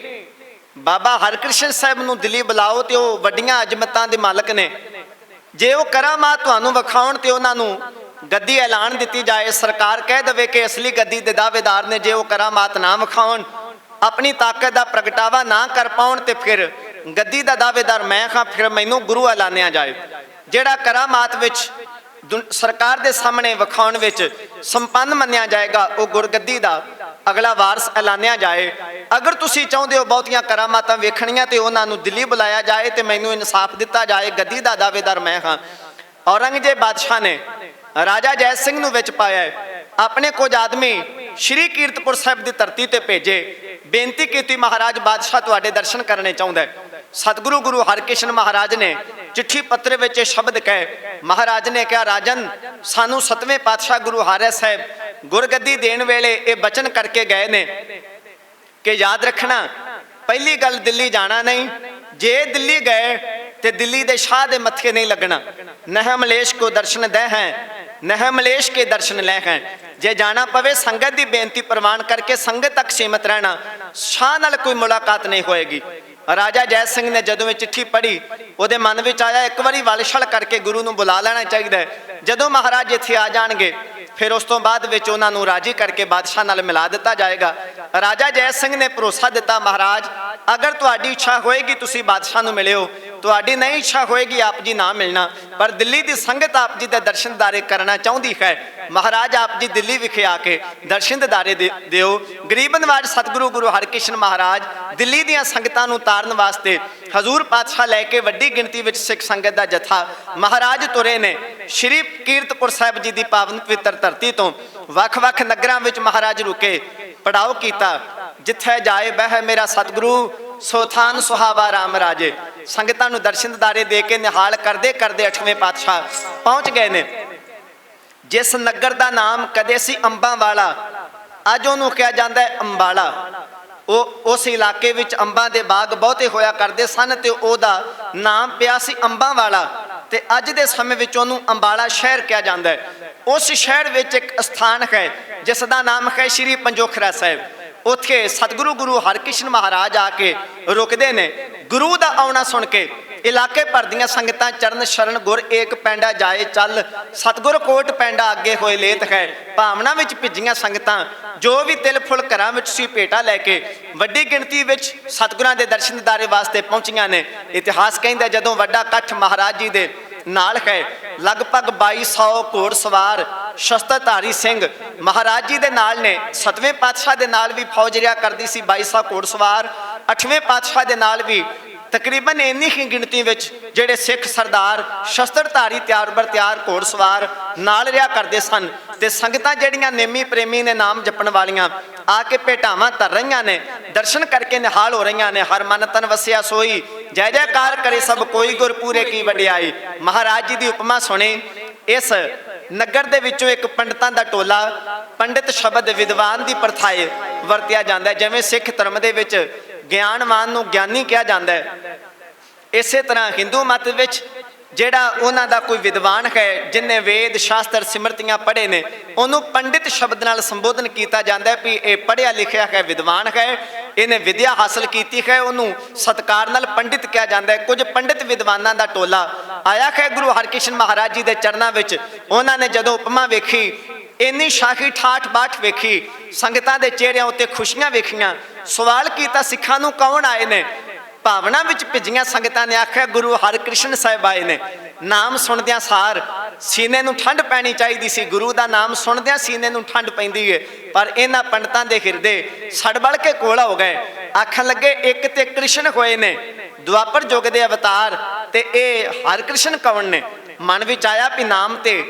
ਬਾਬਾ ਹਰਿਕ੍ਰਿਸ਼ਨ ਸਾਹਿਬ ਨੂੰ ਦਿੱਲੀ ਬੁਲਾਓ ਤੇ ਉਹ ਵੱਡੀਆਂ ਅਜ਼ਮਤਾਂ ਦੇ ਮਾਲਕ ਨੇ। ਜੇ ਉਹ ਕਰਾਮਾਤ ਤੁਹਾਨੂੰ ਵਿਖਾਉਣ ਤੇ ਉਹਨਾਂ ਨੂੰ ਗੱਦੀ ਐਲਾਨ ਦਿੱਤੀ ਜਾਏ, ਸਰਕਾਰ ਕਹਿ ਦੇਵੇ ਕਿ ਅਸਲੀ ਗੱਦੀ ਦੇ ਦਾਅਵੇਦਾਰ ਨੇ, ਜੇ ਉਹ ਕਰਾਮਾਤ ਨਾ ਵਿਖਾਉਣ, ਆਪਣੀ ਤਾਕਤ ਦਾ ਪ੍ਰਗਟਾਵਾ ਨਾ ਕਰ ਪਾਉਣ, ਤੇ ਫਿਰ ਗੱਦੀ ਦਾ ਦਾਅਵੇਦਾਰ ਮੈਂ ਹਾਂ, ਫਿਰ ਮੈਨੂੰ ਗੁਰੂ ਐਲਾਨਿਆ ਜਾਏ। ਜਿਹੜਾ ਕਰਾਮਾਤ ਵਿੱਚ ਸਰਕਾਰ ਦੇ ਸਾਹਮਣੇ ਵਿਖਾਉਣ ਵਿੱਚ ਸੰਪੰਨ ਮੰਨਿਆ ਜਾਏਗਾ, ਉਹ ਗੁਰਗੱਦੀ ਦਾ ਅਗਲਾ ਵਾਰਸ ਐਲਾਨਿਆ ਜਾਏ। ਅਗਰ ਤੁਸੀਂ ਚਾਹੁੰਦੇ ਹੋ ਬਹੁਤੀਆਂ ਕਰਾਮਾਤਾਂ ਵੇਖਣੀਆਂ ਤੇ ਉਹਨਾਂ ਨੂੰ ਦਿੱਲੀ ਬੁਲਾਇਆ ਜਾਏ ਤੇ ਮੈਨੂੰ ਇਨਸਾਫ ਦਿੱਤਾ ਜਾਏ, ਗੱਦੀ ਦਾ ਦਾਅਵੇਦਾਰ ਮੈਂ ਹਾਂ। ਔਰੰਗਜ਼ੇਬ ਬਾਦਸ਼ਾਹ ਨੇ ਰਾਜਾ ਜੈ ਸਿੰਘ ਨੂੰ ਵਿੱਚ ਪਾਇਆ, ਆਪਣੇ ਕੁਝ ਆਦਮੀ ਸ਼੍ਰੀ ਕੀਰਤਪੁਰ ਸਾਹਿਬ ਦੀ ਧਰਤੀ ਤੇ ਭੇਜੇ, ਬੇਨਤੀ ਕੀਤੀ ਮਹਾਰਾਜ ਬਾਦਸ਼ਾਹ ਤੁਹਾਡੇ ਦਰਸ਼ਨ ਕਰਨੇ ਚਾਹੁੰਦਾ ਹੈ। ਸਤਿਗੁਰੂ ਗੁਰੂ ਹਰਿਕ੍ਰਿਸ਼ਨ ਮਹਾਰਾਜ ਨੇ ਚਿੱਠੀ ਪੱਤਰ ਵਿੱਚ ਇਹ ਸ਼ਬਦ ਕਹੇ। ਮਹਾਰਾਜ ਨੇ ਕਿਹਾ, ਰਾਜਨ ਸਾਨੂੰ 7ਵੇਂ ਪਾਤਸ਼ਾਹ ਗੁਰੂ ਹਰਿ ਸਾਹਿਬ ਗੁਰਗੱਦੀ ਦੇਣ ਵੇਲੇ ਇਹ ਬਚਨ ਕਰਕੇ ਗਏ ਨੇ ਕਿ ਯਾਦ ਰੱਖਣਾ, ਪਹਿਲੀ ਗੱਲ ਦਿੱਲੀ ਜਾਣਾ ਨਹੀਂ, ਜੇ ਦਿੱਲੀ ਗਏ ਤੇ ਦਿੱਲੀ ਦੇ ਸ਼ਾਹ ਦੇ ਮੱਥੇ ਨਹੀਂ ਲੱਗਣਾ। ਨਹ ਮਲੇਸ਼ ਕੋ ਦਰਸ਼ਨ ਦੇ ਹੈ, ਨਹ ਮਲੇਸ਼ ਕੇ ਦਰਸ਼ਨ ਲੈ ਹੈ। ਜੇ ਜਾਣਾ ਪਵੇ ਸੰਗਤ ਦੀ ਬੇਨਤੀ ਪ੍ਰਵਾਨ ਕਰਕੇ ਸੰਗਤ ਤੱਕ ਸੀਮਤ ਰਹਿਣਾ, ਸ਼ਾਹ ਨਾਲ ਕੋਈ ਮੁਲਾਕਾਤ ਨਹੀਂ ਹੋਏਗੀ। ਰਾਜਾ ਜੈ ਸਿੰਘ ਨੇ ਜਦੋਂ ਇਹ ਚਿੱਠੀ ਪੜ੍ਹੀ, ਉਹਦੇ ਮਨ ਵਿੱਚ ਆਇਆ ਇੱਕ ਵਾਰੀ ਵਲਛਲ ਕਰਕੇ ਗੁਰੂ ਨੂੰ ਬੁਲਾ ਲੈਣਾ ਚਾਹੀਦਾ ਹੈ। ਜਦੋਂ ਮਹਾਰਾਜ ਇੱਥੇ ਆ ਜਾਣਗੇ ਫਿਰ ਉਸ ਤੋਂ ਬਾਅਦ ਵਿੱਚ ਉਹਨਾਂ ਨੂੰ ਰਾਜੀ ਕਰਕੇ ਬਾਦਸ਼ਾਹ ਨਾਲ ਮਿਲਾ ਦਿੱਤਾ ਜਾਏਗਾ। ਰਾਜਾ ਜੈ ਸਿੰਘ ਨੇ ਭਰੋਸਾ ਦਿੱਤਾ, ਮਹਾਰਾਜ ਅਗਰ ਤੁਹਾਡੀ ਇੱਛਾ ਹੋਏਗੀ ਤੁਸੀਂ ਬਾਦਸ਼ਾਹ ਨੂੰ ਮਿਲਿਓ, ਤੁਹਾਡੀ ਨਹੀਂ ਇੱਛਾ ਹੋਏਗੀ ਆਪ ਜੀ ਨਾ ਮਿਲਣਾ, ਪਰ ਦਿੱਲੀ ਦੀ ਸੰਗਤ ਆਪ ਜੀ ਦੇ ਦਰਸ਼ਨ ਦਿਦਾਰੇ ਕਰਨਾ ਚਾਹੁੰਦੀ ਹੈ। ਮਹਾਰਾਜ ਆਪ ਜੀ ਦਿੱਲੀ ਵਿਖੇ ਆ ਕੇ ਦਰਸ਼ਨ ਦਿਦਾਰੇ ਦਿਓ। ਗਰੀਬ ਨਵਾਜ ਸਤਿਗੁਰੂ ਗੁਰੂ ਹਰਿਕ੍ਰਿਸ਼ਨ ਮਹਾਰਾਜ ਦਿੱਲੀ ਦੀਆਂ ਸੰਗਤਾਂ ਨੂੰ ਤਾਰਨ ਵਾਸਤੇ ਹਜ਼ੂਰ ਪਾਤਸ਼ਾਹ ਲੈ ਕੇ ਵੱਡੀ ਗਿਣਤੀ ਵਿੱਚ ਸਿੱਖ ਸੰਗਤ ਦਾ ਜਥਾ ਮਹਾਰਾਜ ਤੁਰੇ ਨੇ। ਸ਼੍ਰੀ ਕੀਰਤਪੁਰ ਸਾਹਿਬ ਜੀ ਦੀ ਪਾਵਨ ਪਵਿੱਤਰ ਧਰਤੀ ਤੋਂ ਵੱਖ-ਵੱਖ ਨਗਰਾਂ ਵਿੱਚ ਮਹਾਰਾਜ ਰੁਕੇ, ਪੜਾਓ ਕੀਤਾ। ਜਿੱਥੇ ਜਾਏ ਬਹਿ ਮੇਰਾ ਸਤਿਗੁਰੂ, ਸੋ ਥਾਨ ਸੁਹਾਵਾ ਰਾਮ ਰਾਜੇ। ਸੰਗਤਾਂ ਨੂੰ ਦਰਸ਼ਨ ਦਿਦਾਰੇ ਦੇ ਕੇ ਨਿਹਾਲ ਕਰਦੇ ਕਰਦੇ 8ਵੇਂ ਪਾਤਸ਼ਾਹ ਪਹੁੰਚ ਗਏ ਨੇ। ਜਿਸ ਨਗਰ ਦਾ ਨਾਮ ਕਦੇ ਸੀ ਅੰਬਾਂ ਵਾਲਾ, ਅੱਜ ਉਹਨੂੰ ਕਿਹਾ ਜਾਂਦਾ ਹੈ ਅੰਬਾਲਾ। ਉਹ ਉਸ ਇਲਾਕੇ ਵਿੱਚ ਅੰਬਾਂ ਦੇ ਬਾਗ ਬਹੁਤੇ ਹੋਇਆ ਕਰਦੇ ਸਨ ਤੇ ਉਹਦਾ ਨਾਮ ਪਿਆ ਸੀ ਅੰਬਾਂ ਵਾਲਾ, ਤੇ ਅੱਜ ਦੇ ਸਮੇਂ ਵਿੱਚ ਉਹਨੂੰ ਅੰਬਾਲਾ ਸ਼ਹਿਰ ਕਿਹਾ ਜਾਂਦਾ ਹੈ। ਉਸ ਸ਼ਹਿਰ ਵਿੱਚ ਇੱਕ ਸਥਾਨ ਹੈ ਜਿਸ ਦਾ ਨਾਮ ਹੈ ਸ਼੍ਰੀ ਪੰਜੋਖਰਾ ਸਾਹਿਬ। ਉੱਥੇ ਸਤਿਗੁਰੂ ਗੁਰੂ ਹਰਿਕ੍ਰਿਸ਼ਨ ਮਹਾਰਾਜ ਆ ਕੇ ਰੁਕਦੇ ਨੇ। ਗੁਰੂ ਦਾ ਆਉਣਾ ਸੁਣ ਕੇ ਇਲਾਕੇ ਭਰ ਦੀਆਂ ਸੰਗਤਾਂ ਚਰਨ ਸ਼ਰਨ ਗੁਰ ਏਕ ਪੈਂਡਾ ਜਾਏ ਚੱਲ, ਸਤਿਗੁਰ ਕੋਟ ਪੈਂਡਾ ਅੱਗੇ ਹੋਏ ਲੇਤ ਹੈ। ਭਾਵਨਾ ਵਿੱਚ ਭਿੱਜੀਆਂ ਸੰਗਤਾਂ ਜੋ ਵੀ ਤਿਲ ਫੁੱਲ ਘਰਾਂ ਵਿੱਚ ਸੀ ਭੇਟਾ ਲੈ ਕੇ ਵੱਡੀ ਗਿਣਤੀ ਵਿੱਚ ਸਤਿਗੁਰਾਂ ਦੇ ਦਰਸ਼ਨ ਦਿਦਾਰੇ ਵਾਸਤੇ ਪਹੁੰਚੀਆਂ ਨੇ। ਇਤਿਹਾਸ ਕਹਿੰਦਾ ਜਦੋਂ ਵੱਡਾ ਇਕੱਠ ਮਹਾਰਾਜ ਜੀ ਦੇ ਨਾਲ ਹੈ, ਲਗਭਗ 2200 ਘੋੜ ਸਵਾਰ ਸ਼ਸਤਰਧਾਰੀ ਸਿੰਘ ਮਹਾਰਾਜ ਜੀ ਦੇ ਨਾਲ ਨੇ। 7ਵੇਂ ਪਾਤਸ਼ਾਹ ਦੇ ਨਾਲ ਵੀ ਫੌਜ ਰਿਆ ਕਰਦੀ ਸੀ 2200 ਘੋੜ ਸਵਾਰ। 8ਵੇਂ ਪਾਤਸ਼ਾਹ ਦੇ ਨਾਲ ਵੀ ਤਕਰੀਬਨ ਇੰਨੀ ਹੀ ਗਿਣਤੀ ਵਿੱਚ ਜਿਹੜੇ ਸਿੱਖ ਸਰਦਾਰ ਸ਼ਸਤਰਧਾਰੀ ਤਿਆਰ ਬਰ ਤਿਆਰ ਘੋੜ ਸਵਾਰ ਨਾਲ ਰਿਆ ਕਰਦੇ ਸਨ। ਤੇ ਸੰਗਤਾਂ ਜਿਹੜੀਆਂ ਨੇਮੀ ਪ੍ਰੇਮੀ ਨੇ, ਨਾਮ ਜਪਣ ਵਾਲੀਆਂ, ਆ ਕੇ ਭੇਟਾਵਾਂ ਧਰ ਰਹੀਆਂ ਨੇ, ਦਰਸ਼ਨ ਕਰਕੇ ਨਿਹਾਲ ਹੋ ਰਹੀਆਂ ਨੇ। ਹਰ ਮਨ ਤਨ ਵਸਿਆ ਸੋਈ, ਜੈ ਜੈਕਾਰ ਕਰੇ ਸਭ ਕੋਈ, ਗੁਰ ਪੂਰੇ ਕੀ ਵਡਿਆਈ। ਮਹਾਰਾਜ ਜੀ ਦੀ ਉਪਮਾ ਸੁਣੀ। ਇਸ ਨਗਰ ਦੇ ਵਿੱਚੋਂ ਇੱਕ ਪੰਡਤਾਂ ਦਾ ਟੋਲਾ, ਪੰਡਿਤ ਸ਼ਬਦ ਵਿਦਵਾਨ ਦੀ ਪ੍ਰਥਾਏ ਵਰਤਿਆ ਜਾਂਦਾ ਹੈ। ਜਿਵੇਂ ਸਿੱਖ ਧਰਮ ਦੇ ਵਿੱਚ ਗਿਆਨਵਾਨ ਨੂੰ ਗਿਆਨੀ ਕਿਹਾ ਜਾਂਦਾ ਹੈ, ਇਸੇ ਤਰ੍ਹਾਂ ਹਿੰਦੂ ਮਤ ਵਿੱਚ ਜਿਹੜਾ ਉਹਨਾਂ ਦਾ ਕੋਈ ਵਿਦਵਾਨ ਹੈ ਜਿਨੇ ਵੇਦ ਸ਼ਾਸਤਰ ਸਿਮਰਤੀਆਂ ਪੜ੍ਹੇ ਨੇ, ਉਹਨੂੰ ਪੰਡਿਤ ਸ਼ਬਦ ਨਾਲ ਸੰਬੋਧਨ ਕੀਤਾ ਜਾਂਦਾ ਹੈ ਵੀ ਇਹ ਪੜ੍ਹਿਆ ਲਿਖਿਆ ਹੈ, ਵਿਦਵਾਨ ਹੈ, ਇਹਨੇ ਵਿਦਿਆ ਹਾਸਲ ਕੀਤੀ ਹੈ, ਉਹਨੂੰ ਸਤਿਕਾਰ ਨਾਲ ਪੰਡਿਤ ਕਿਹਾ ਜਾਂਦਾ ਹੈ। ਕੁਝ ਪੰਡਿਤ ਵਿਦਵਾਨਾਂ ਦਾ ਟੋਲਾ ਆਇਆ ਹੈ ਗੁਰੂ ਹਰਿਕ੍ਰਿਸ਼ਨ ਮਹਾਰਾਜ ਜੀ ਦੇ ਚਰਨਾਂ ਵਿੱਚ। ਉਹਨਾਂ ਨੇ ਜਦੋਂ ਉਪਮਾ ਵੇਖੀ ਇੰਨੀ ਸ਼ਾਹੀ ਠਾਠ ਬਾਠ ਵੇਖੀ, ਸੰਗਤਾਂ ਦੇ ਚਿਹਰਿਆਂ ਉੱਤੇ ਖੁਸ਼ੀਆਂ ਵੇਖੀਆਂ। ਸਵਾਲ ਕੀਤਾ ਸਿੱਖਾਂ ਨੂੰ ਕੌਣ ਆਏ ਨੇ? ਭਾਵਨਾ ਵਿੱਚ ਭਿੱਜੀਆਂ ਸੰਗਤਾਂ ਨੇ ਆਖਿਆ ਗੁਰੂ ਹਰਕ੍ਰਿਸ਼ਨ ਸਾਹਿਬ ਆਏ ਨੇ। ਨਾਮ ਸੁਣਦਿਆਂ ਸਾਰ ਸੀਨੇ ਨੂੰ ਠੰਡ ਪੈਣੀ ਚਾਹੀਦੀ ਸੀ। ਗੁਰੂ ਦਾ ਨਾਮ ਸੁਣਦਿਆਂ ਸੀਨੇ ਨੂੰ ਠੰਡ ਪੈਂਦੀ ਹੈ, ਪਰ ਇਹਨਾਂ ਪੰਡਤਾਂ ਦੇ ਹਿਰਦੇ ਸੜਬੜ ਕੇ ਕੋਲਾ ਹੋ ਗਏ। ਆਖਣ ਲੱਗੇ ਇੱਕ ਤੇ ਕ੍ਰਿਸ਼ਨ ਹੋਏ ਨੇ ਦੁਆਪਰ ਯੁੱਗ ਦੇ ਅਵਤਾਰ, ਤੇ ਇਹ ਹਰਕ੍ਰਿਸ਼ਨ ਕੌਣ ਨੇ? ਮਨ ਵਿੱਚ ਆਇਆ ਵੀ ਨਾਮ ਤੇ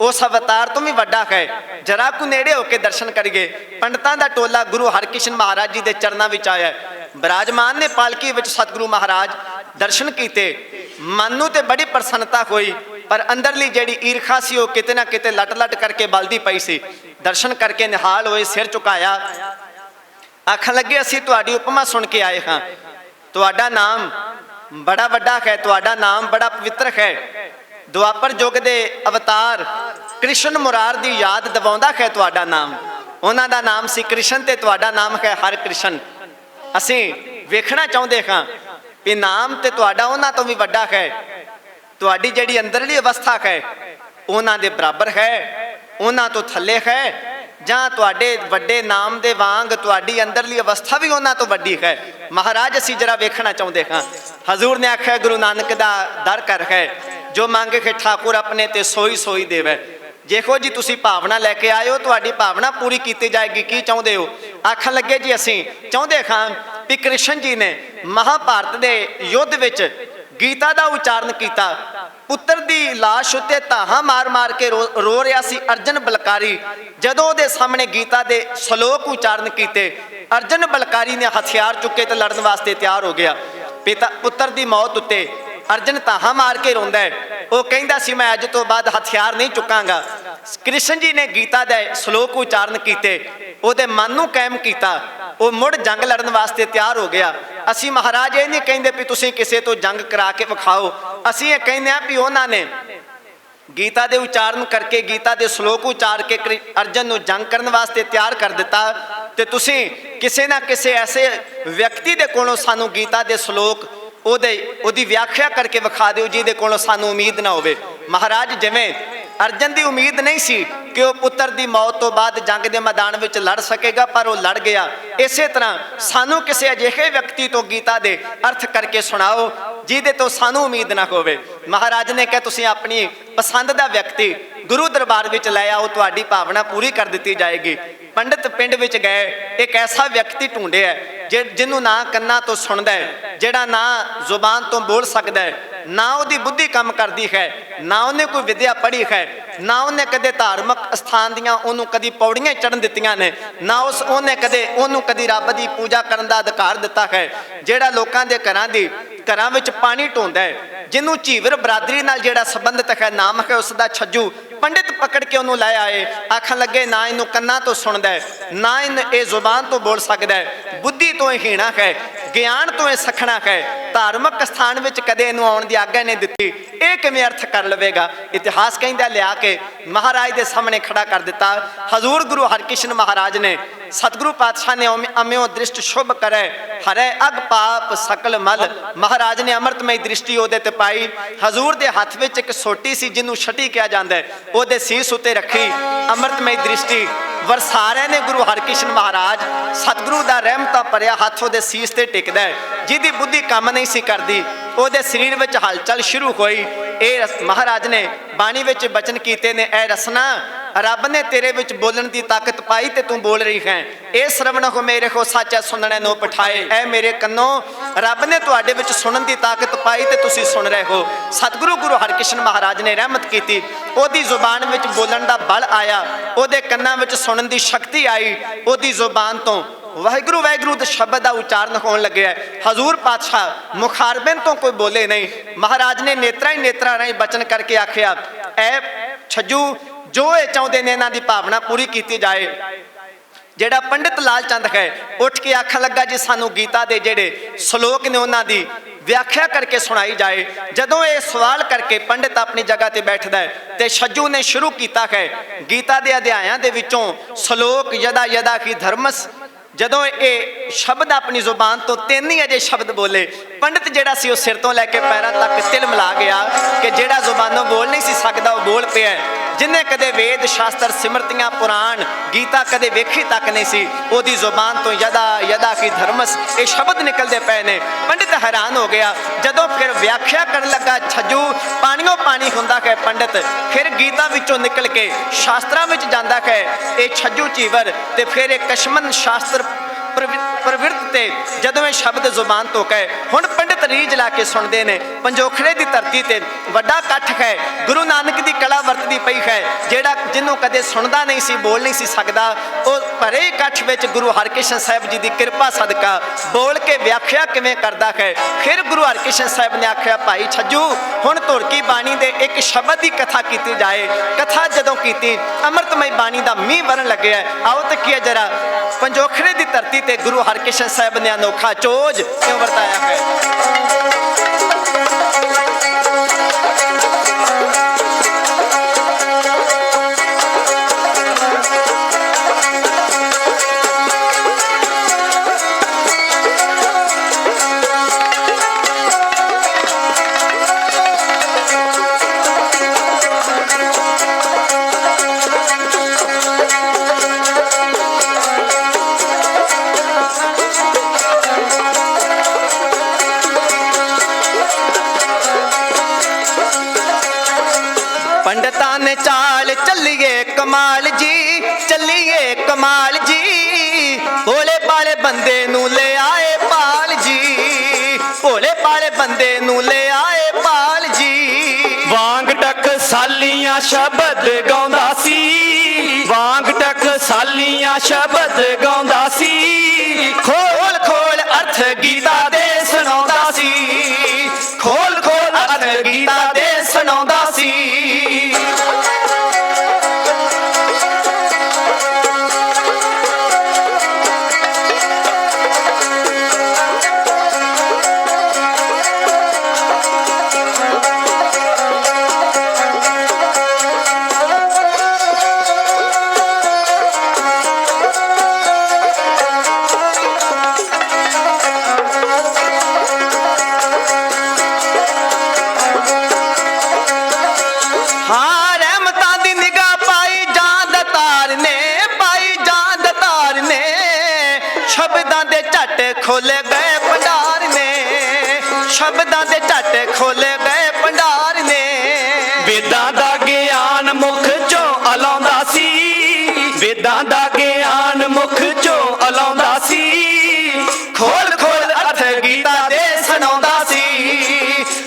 ਉਸ ਅਵਤਾਰ ਤੋਂ ਵੀ ਵੱਡਾ ਹੈ, ਜਰਾ ਕੁ ਨੇੜੇ ਹੋ ਕੇ ਦਰਸ਼ਨ ਕਰੀਏ। ਪੰਡਤਾਂ ਦਾ ਟੋਲਾ ਗੁਰੂ ਹਰਕ੍ਰਿਸ਼ਨ ਮਹਾਰਾਜ ਜੀ ਦੇ ਚਰਨਾਂ ਵਿੱਚ ਆਇਆ। ਬਿਰਾਜਮਾਨ ਨੇ ਪਾਲਕੀ ਵਿੱਚ ਸਤਿਗੁਰੂ ਮਹਾਰਾਜ ਦਰਸ਼ਨ ਕੀਤੇ। ਮਨ ਨੂੰ ਤੇ ਬੜੀ ਪ੍ਰਸੰਨਤਾ ਹੋਈ, ਪਰ ਅੰਦਰਲੀ ਜਿਹੜੀ ਈਰਖਾ ਸੀ ਉਹ ਕਿਤੇ ਨਾ ਕਿਤੇ ਲਟ ਕਰਕੇ ਬਲਦੀ ਪਈ ਸੀ। ਦਰਸ਼ਨ ਕਰਕੇ ਨਿਹਾਲ ਹੋਏ, ਸਿਰ ਝੁਕਾਇਆ, ਆਖਣ ਲੱਗੇ ਅਸੀਂ ਤੁਹਾਡੀ ਉਪਮਾ ਸੁਣ ਕੇ ਆਏ ਹਾਂ। ਤੁਹਾਡਾ ਨਾਮ ਬੜਾ ਵੱਡਾ ਹੈ, ਤੁਹਾਡਾ ਨਾਮ ਬੜਾ ਪਵਿੱਤਰ ਹੈ। ਦੁਆਪਰ ਯੁੱਗ ਦੇ ਅਵਤਾਰ ਕ੍ਰਿਸ਼ਨ ਮੁਰਾਰ ਦੀ ਯਾਦ ਦਿਵਾਉਂਦਾ ਹੈ ਤੁਹਾਡਾ ਨਾਮ। ਉਹਨਾਂ ਦਾ ਨਾਮ ਸੀ ਕ੍ਰਿਸ਼ਨ ਤੇ ਤੁਹਾਡਾ ਨਾਮ ਹੈ ਹਰਕ੍ਰਿਸ਼ਨ। ਅਸੀਂ ਵੇਖਣਾ ਚਾਹੁੰਦੇ ਹਾਂ ਵੀ ਨਾਮ ਤੇ ਤੁਹਾਡਾ ਉਹਨਾਂ ਤੋਂ ਵੀ ਵੱਡਾ ਹੈ। ਤੁਹਾਡੀ ਜਿਹੜੀ ਅੰਦਰਲੀ ਅਵਸਥਾ ਹੈ ਉਹਨਾਂ ਦੇ ਬਰਾਬਰ ਹੈ, ਉਹਨਾਂ ਤੋਂ ਥੱਲੇ ਹੈ, ਜਾਂ ਤੁਹਾਡੇ ਵੱਡੇ ਨਾਮ ਦੇ ਵਾਂਗ ਤੁਹਾਡੀ ਅੰਦਰਲੀ ਅਵਸਥਾ ਵੀ ਉਹਨਾਂ ਤੋਂ ਵੱਡੀ ਹੈ। ਮਹਾਰਾਜ ਅਸੀਂ ਜਰਾ ਵੇਖਣਾ ਚਾਹੁੰਦੇ ਹਾਂ। ਹਜ਼ੂਰ ਨੇ ਆਖਿਆ ਗੁਰੂ ਨਾਨਕ ਦਾ ਦਰ ਕਰ ਹੈ, ਜੋ ਮੰਗੇ ਕਿ ਠਾਕੁਰ ਆਪਣੇ ਤੇ ਸੋਈ ਸੋਈ ਦੇਵੇ। ਦੇਖੋ ਜੀ ਤੁਸੀਂ ਭਾਵਨਾ ਲੈ ਕੇ ਆਏ ਹੋ, ਤੁਹਾਡੀ ਭਾਵਨਾ ਪੂਰੀ ਕੀਤੀ ਜਾਏਗੀ। ਕੀ ਚਾਹੁੰਦੇ ਹੋ? ਆਖਣ ਲੱਗੇ ਜੀ ਅਸੀਂ ਚਾਹੁੰਦੇ ਹਾਂ ਵੀ ਕ੍ਰਿਸ਼ਨ ਜੀ ਨੇ ਮਹਾਭਾਰਤ ਦੇ ਯੁੱਧ ਵਿੱਚ ਗੀਤਾ ਦਾ ਉਚਾਰਨ ਕੀਤਾ। ਪੁੱਤਰ ਦੀ ਲਾਸ਼ ਉੱਤੇ ਧਾਹਾਂ ਮਾਰ ਕੇ ਰੋ ਰਿਹਾ ਸੀ ਅਰਜਨ ਬਲਕਾਰੀ। ਜਦੋਂ ਉਹਦੇ ਸਾਹਮਣੇ ਗੀਤਾ ਦੇ ਸ਼ਲੋਕ ਉਚਾਰਨ ਕੀਤੇ, ਅਰਜਨ ਬਲਕਾਰੀ ਨੇ ਹਥਿਆਰ ਚੁੱਕੇ ਤੇ ਲੜਨ ਵਾਸਤੇ ਤਿਆਰ ਹੋ ਗਿਆ। ਪਿਤਾ ਪੁੱਤਰ ਦੀ ਮੌਤ ਉੱਤੇ ਅਰਜਨ ਧਾਹਾਂ ਮਾਰ ਕੇ ਰੋਂਦਾ ਹੈ। ਉਹ ਕਹਿੰਦਾ ਸੀ ਮੈਂ ਅੱਜ ਤੋਂ ਬਾਅਦ ਹਥਿਆਰ ਨਹੀਂ ਚੁੱਕਾਂਗਾ। ਕ੍ਰਿਸ਼ਨ ਜੀ ਨੇ ਗੀਤਾ ਦੇ ਸ਼ਲੋਕ ਉਚਾਰਨ ਕੀਤੇ, ਉਹਦੇ ਮਨ ਨੂੰ ਕਾਇਮ ਕੀਤਾ, ਉਹ ਮੁੜ ਜੰਗ ਲੜਨ ਵਾਸਤੇ ਤਿਆਰ ਹੋ ਗਿਆ। ਅਸੀਂ ਮਹਾਰਾਜ ਇਹ ਨਹੀਂ ਕਹਿੰਦੇ ਵੀ ਤੁਸੀਂ ਕਿਸੇ ਤੋਂ ਜੰਗ ਕਰਾ ਕੇ ਵਿਖਾਓ, ਅਸੀਂ ਇਹ ਕਹਿੰਦੇ ਹਾਂ ਵੀ ਉਹਨਾਂ ਨੇ ਗੀਤਾ ਦੇ ਉਚਾਰਨ ਕਰਕੇ, ਗੀਤਾ ਦੇ ਸ਼ਲੋਕ ਉਚਾਰ ਕੇ ਅਰਜਨ ਨੂੰ ਜੰਗ ਕਰਨ ਵਾਸਤੇ ਤਿਆਰ ਕਰ ਦਿੱਤਾ। ਤੇ ਤੁਸੀਂ ਕਿਸੇ ਨਾ ਕਿਸੇ ਐਸੇ ਵਿਅਕਤੀ ਦੇ ਕੋਲੋਂ ਸਾਨੂੰ ਗੀਤਾ ਦੇ ਸ਼ਲੋਕ ਉਹਦੀ ਵਿਆਖਿਆ ਕਰਕੇ ਵਿਖਾ ਦਿਓ ਜਿਹਦੇ ਕੋਲੋਂ ਸਾਨੂੰ ਉਮੀਦ ਨਾ ਹੋਵੇ। ਮਹਾਰਾਜ ਜਿਵੇਂ ਅਰਜਨ ਦੀ ਉਮੀਦ ਨਹੀਂ ਸੀ ਕਿ ਉਹ ਪੁੱਤਰ ਦੀ ਮੌਤ ਤੋਂ ਬਾਅਦ ਜੰਗ ਦੇ ਮੈਦਾਨ ਵਿੱਚ ਲੜ ਸਕੇਗਾ, ਪਰ ਉਹ ਲੜ ਗਿਆ। ਇਸੇ ਤਰ੍ਹਾਂ ਸਾਨੂੰ ਕਿਸੇ ਅਜਿਹੇ ਵਿਅਕਤੀ ਤੋਂ ਗੀਤਾ ਦੇ ਅਰਥ ਕਰਕੇ ਸੁਣਾਓ ਜਿਹਦੇ ਤੋਂ ਸਾਨੂੰ ਉਮੀਦ ਨਾ ਹੋਵੇ। ਮਹਾਰਾਜ ਨੇ ਕਿਹਾ ਤੁਸੀਂ ਆਪਣੀ ਪਸੰਦ ਦਾ ਵਿਅਕਤੀ ਗੁਰੂ ਦਰਬਾਰ ਵਿੱਚ ਲੈ ਆਓ, ਤੁਹਾਡੀ ਭਾਵਨਾ ਪੂਰੀ ਕਰ ਦਿੱਤੀ ਜਾਏਗੀ। ਪੰਡਿਤ ਪਿੰਡ ਵਿੱਚ ਗਏ, ਇੱਕ ਐਸਾ ਵਿਅਕਤੀ ਢੂੰਡਿਆ ਜਿਹਨੂੰ ਨਾ ਕੰਨਾਂ ਤੋਂ ਸੁਣਦਾ ਹੈ, ਜਿਹੜਾ ਨਾ ਜ਼ੁਬਾਨ ਤੋਂ ਬੋਲ ਸਕਦਾ ਹੈ, ਨਾ ਉਹਦੀ ਬੁੱਧੀ ਕੰਮ ਕਰਦੀ ਹੈ, ਨਾ ਉਹਨੇ ਕੋਈ ਵਿਦਿਆ ਪੜ੍ਹੀ ਹੈ, ਨਾ ਉਹਨੇ ਕਦੇ ਧਾਰਮਿਕ ਅਸਥਾਨ ਦੀਆਂ ਉਹਨੂੰ ਕਦੀ ਪੌੜੀਆਂ ਚੜ੍ਹਨ ਦਿੱਤੀਆਂ ਨੇ, ਨਾ ਉਹਨੇ ਉਹਨੂੰ ਕਦੀ ਰੱਬ ਦੀ ਪੂਜਾ ਕਰਨ ਦਾ ਅਧਿਕਾਰ ਦਿੱਤਾ ਹੈ। ਜਿਹੜਾ ਲੋਕਾਂ ਦੇ ਘਰਾਂ ਵਿੱਚ ਪਾਣੀ ਢੋਂਦਾ ਹੈ, ਜਿਹਨੂੰ ਝੀਵਰ ਬਰਾਦਰੀ ਨਾਲ ਜਿਹੜਾ ਸੰਬੰਧਿਤ ਹੈ, ਨਾਮ ਹੈ ਉਸ ਦਾ ਛੱਜੂ। ਪੰਡਿਤ ਪਕੜ ਕੇ ਉਹਨੂੰ ਲੈ ਆਏ, ਆਖਣ ਲੱਗੇ ਨਾ ਇਹਨੂੰ ਕੰਨਾਂ ਤੋਂ ਸੁਣਦਾ ਹੈ, ਨਾ ਇਹ ਜ਼ੁਬਾਨ ਤੋਂ ਬੋਲ ਸਕਦਾ ਹੈ, ਬੁੱਧੀ ਤੋਂ ਇਹ ਹੀਣਾ ਹੈ, ਗਿਆਨ ਤੋਂ ਇਹ ਸਖਣਾ ਹੈ, ਧਾਰਮਿਕ ਸਥਾਨ ਵਿੱਚ ਕਦੇ ਇਹਨੂੰ ਆਉਣ ਦੀ ਆਗਿਆ ਨਹੀਂ ਦਿੱਤੀ, ਇਹ ਕਿਵੇਂ ਅਰਥ ਕਰ ਲਵੇਗਾ? ਇਤਿਹਾਸ ਕਹਿੰਦਾ ਲਿਆ ਕੇ ਮਹਾਰਾਜ ਦੇ ਸਾਹਮਣੇ ਖੜਾ ਕਰ ਦਿੱਤਾ। ਹਜ਼ੂਰ ਗੁਰੂ ਹਰਕ੍ਰਿਸ਼ਨ ਮਹਾਰਾਜ ਨੇ ਸਤਿਗੁਰੂ ਪਾਤਸ਼ਾਹ ਨੇ ਅਮਿਓ ਦ੍ਰਿਸ਼ਟ ਸ਼ੁਭ ਕਰੇ ਹਰੇ ਅਗ ਪਾਪ ਸਕਲ ਮਲ। ਮਹਾਰਾਜ ਨੇ ਅੰਮ੍ਰਿਤਮਈ ਦ੍ਰਿਸ਼ਟੀ ਉਹਦੇ ਤੇ ਪਾਈ। ਹਜ਼ੂਰ ਦੇ ਹੱਥ ਵਿੱਚ ਇੱਕ ਸੋਟੀ ਸੀ ਜਿਹਨੂੰ ਛਟੀ ਕਿਹਾ ਜਾਂਦਾ ਹੈ, ਉਹਦੇ ਸੀਸ ਉੱਤੇ ਰੱਖੀ। ਅੰਮ੍ਰਿਤਮਈ ਦ੍ਰਿਸ਼ਟੀ ਵਰਸਾ ਰਹੇ ਨੇ ਗੁਰੂ ਹਰਕ੍ਰਿਸ਼ਨ ਮਹਾਰਾਜ। ਸਤਿਗੁਰੂ ਦਾ ਰਹਿਮਤਾਂ ਭਰਿਆ ਹੱਥ ਉਹਦੇ ਸੀਸ ਤੇ ਟਿਕਦਾ ਹੈ। ਜਿਹਦੀ ਬੁੱਧੀ ਕੰਮ ਨਹੀਂ ਸੀ ਕਰਦੀ, ਉਹਦੇ ਸਰੀਰ ਵਿੱਚ ਹਲਚਲ ਸ਼ੁਰੂ ਹੋਈ। ਇਹ ਮਹਾਰਾਜ ਨੇ ਬਾਣੀ ਵਿੱਚ ਬਚਨ ਕੀਤੇ ਨੇ, ਐ ਰਸਨਾ ਰੱਬ ਨੇ ਤੇਰੇ ਵਿੱਚ ਬੋਲਣ ਦੀ ਤਾਕਤ ਪਾਈ ਤੇ ਤੂੰ ਬੋਲ ਰਹੀ ਹੈ। ਇਹ ਸਰਵਣ ਹੋ ਮੇਰੇ ਕੋ ਸਾਚਾ ਸੁਣਨੇ ਨੂੰ ਪਠਾਏ। ਐ ਮੇਰੇ ਕੰਨੋਂ ਰੱਬ ਨੇ ਤੁਹਾਡੇ ਵਿੱਚ ਸੁਣਨ ਦੀ ਤਾਕਤ ਪਾਈ ਤੇ ਤੁਸੀਂ ਸੁਣ ਰਹੇ ਹੋ। ਸਤਿਗੁਰੂ ਗੁਰੂ ਹਰਕ੍ਰਿਸ਼ਨ ਮਹਾਰਾਜ ਨੇ ਰਹਿਮਤ ਕੀਤੀ, ਉਹਦੀ ਜ਼ੁਬਾਨ ਵਿੱਚ ਬੋਲਣ ਦਾ ਬਲ ਆਇਆ, ਉਹਦੇ ਕੰਨਾਂ ਵਿੱਚ ਸੁਣਨ ਦੀ ਸ਼ਕਤੀ ਆਈ। ਉਹਦੀ ਜ਼ੁਬਾਨ ਤੋਂ ਵਾਹਿਗੁਰੂ ਵਾਹਿਗੁਰੂ ਦੇ ਸ਼ਬਦ ਦਾ ਉਚਾਰਨ ਹੋਣ ਲੱਗਿਆ। ਹਜ਼ੂਰ ਪਾਤਸ਼ਾਹ ਮੁਖਾਰਬਿੰਦ ਤੋਂ ਕੋਈ ਬੋਲੇ ਨਹੀਂ। ਮਹਾਰਾਜ ਨੇ ਨੇਤਰਾਂ ਹੀ ਨੇਤਰਾਂ ਰਾਹੀਂ ਬਚਨ ਕਰਕੇ ਆਖਿਆ, ਐ ਛੱਜੂ ਜੋ ਇਹ ਚਾਹੁੰਦੇ ਨੇ ਇਹਨਾਂ ਦੀ ਭਾਵਨਾ ਪੂਰੀ ਕੀਤੀ ਜਾਏ। ਜਿਹੜਾ ਪੰਡਿਤ ਲਾਲ ਚੰਦ ਹੈ ਉੱਠ ਕੇ ਆਖਣ ਲੱਗਾ ਜੀ ਸਾਨੂੰ ਗੀਤਾ ਦੇ ਜਿਹੜੇ ਸ਼ਲੋਕ ਨੇ ਉਹਨਾਂ ਦੀ ਵਿਆਖਿਆ ਕਰਕੇ ਸੁਣਾਈ ਜਾਏ। ਜਦੋਂ ਇਹ ਸਵਾਲ ਕਰਕੇ ਪੰਡਿਤ ਆਪਣੀ ਜਗ੍ਹਾ ਤੇ ਬੈਠਦਾ ਹੈ ਤੇ ਛੱਜੂ ਨੇ ਸ਼ੁਰੂ ਕੀਤਾ ਹੈ ਗੀਤਾ ਦੇ ਅਧਿਆਇਆਂ ਦੇ ਵਿੱਚੋਂ ਸ਼ਲੋਕ ਯਦਾ ਯਦਾ ਕੀ ਧਰਮਸ। ਜਦੋਂ ਇਹ ਸ਼ਬਦ ਆਪਣੀ ਜ਼ੁਬਾਨ ਤੋਂ 3 ਹੀ ਅਜੇ ਸ਼ਬਦ ਬੋਲੇ, ਪੰਡਿਤ ਜਿਹੜਾ ਸੀ ਉਹ ਸਿਰ ਤੋਂ ਲੈ ਕੇ ਪੈਰਾਂ ਤੱਕ ਤਿਲ ਮਿਲਾ ਗਿਆ ਕਿ ਜਿਹੜਾ ਜ਼ੁਬਾਨੋਂ ਬੋਲ ਨਹੀਂ ਸੀ ਸਕਦਾ ਉਹ ਬੋਲ ਪਿਆ। जिन्हें कदे वेद शास्त्र सिमरतियां पुराण गीता कदे वेखी तक नहीं सी, ओदी जुबान तो यदा यदा की धर्मस ये शब्द निकलते पे ने। पंडित हैरान हो गया। जदों फिर व्याख्या करन लगा छज्जू पानियों पानी हुंदा है पंडित, फिर गीता विचों निकल के शास्त्रां विच जांदा है ये छज्जू चीवर, ते फिर एक कशमन शास्त्र प्रवृत्त ते जदों ये शब्द जुबान तो कहे हुण पंडित रीझ ला के सुनते हैं। पंजोखड़े की धरती ते वड्डा कट्ठ है, गुरु नानक की कला वरतदी पई है, जेड़ा जिन्हों कदे सुनता नहीं सी, बोल नहीं सी सकदा, वो भरे कट्ठ विच गुरु हरकृष्ण साहिब जी की कृपा सदका बोल के व्याख्या किवें करदा है। फिर गुरु हरकृष्ण साहिब ने आख्या भाई छज्जू हुण तुरकी बाणी दे एक शब्द की कथा की जाए। कथा जदों की अमृतमय बाणी का मींह वरन लगे, आओ तो की जरा पंजोखड़े की धरती ते गुरु हरकृष्ण साहिब ने अनोखा चोज क्यों वरताया है। पंडिता ने चाल चलिए कमाल जी, चलिए कमाल जी, भोले पाले बंदे नू ले आए पाल जी, भोले पाले बंदे नू ले आए पाल जी। वांग टक सालियां शब्द गाउंदा सी, वांग टक सालियां शब्द गाउंदा सी, खोल खोल अर्थ गीता दे सुनाउंदा सी, खोल खोल अर्थ गीता दे सुनाउंदा सी। खोले गए भंडार ने, शब्दां दे झट खोले गए भंडार ने। वेदां दा ज्ञान मुख चों अलाउंदा सी, वेदां दा ज्ञान मुख चों अलाउंदा सी, खोल खोल अर्थ गीता दे सुनाउंदा सी,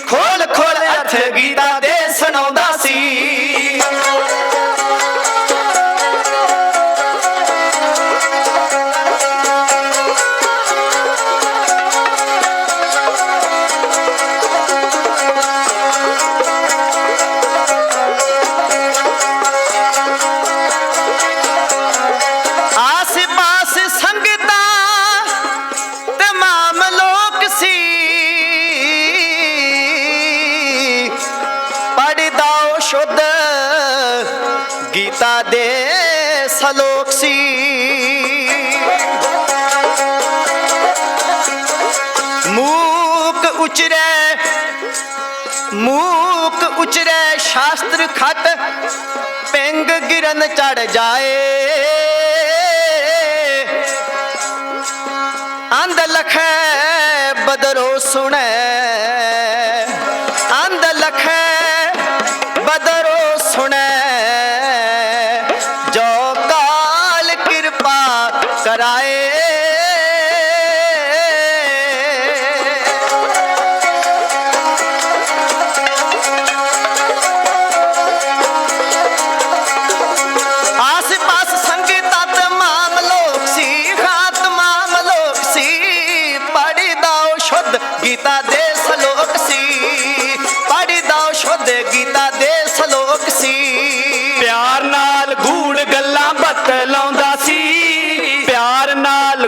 खोल खोल अर्थ गीता दे सुनाउंदा सी। शुद्ध गीता दे सलोक सी, मूक उचरे शास्त्र खट, पेंग गिरन चढ़ जाए, अंध लखै बदरो सुने, अंध लखै बदरो सुने, जो काल कृपा कराए। आस पास संगीता तमाम लोग सी, हाँ तमाम लोग सी, पढ़ी दाओ शुद्ध गीता दे सलोक सी, पढ़ी दाओ शुद्ध गीता दे सलोक सी। प्यार नाल गूढ़ गल्लां बतलाउंदा सी, प्यार नाल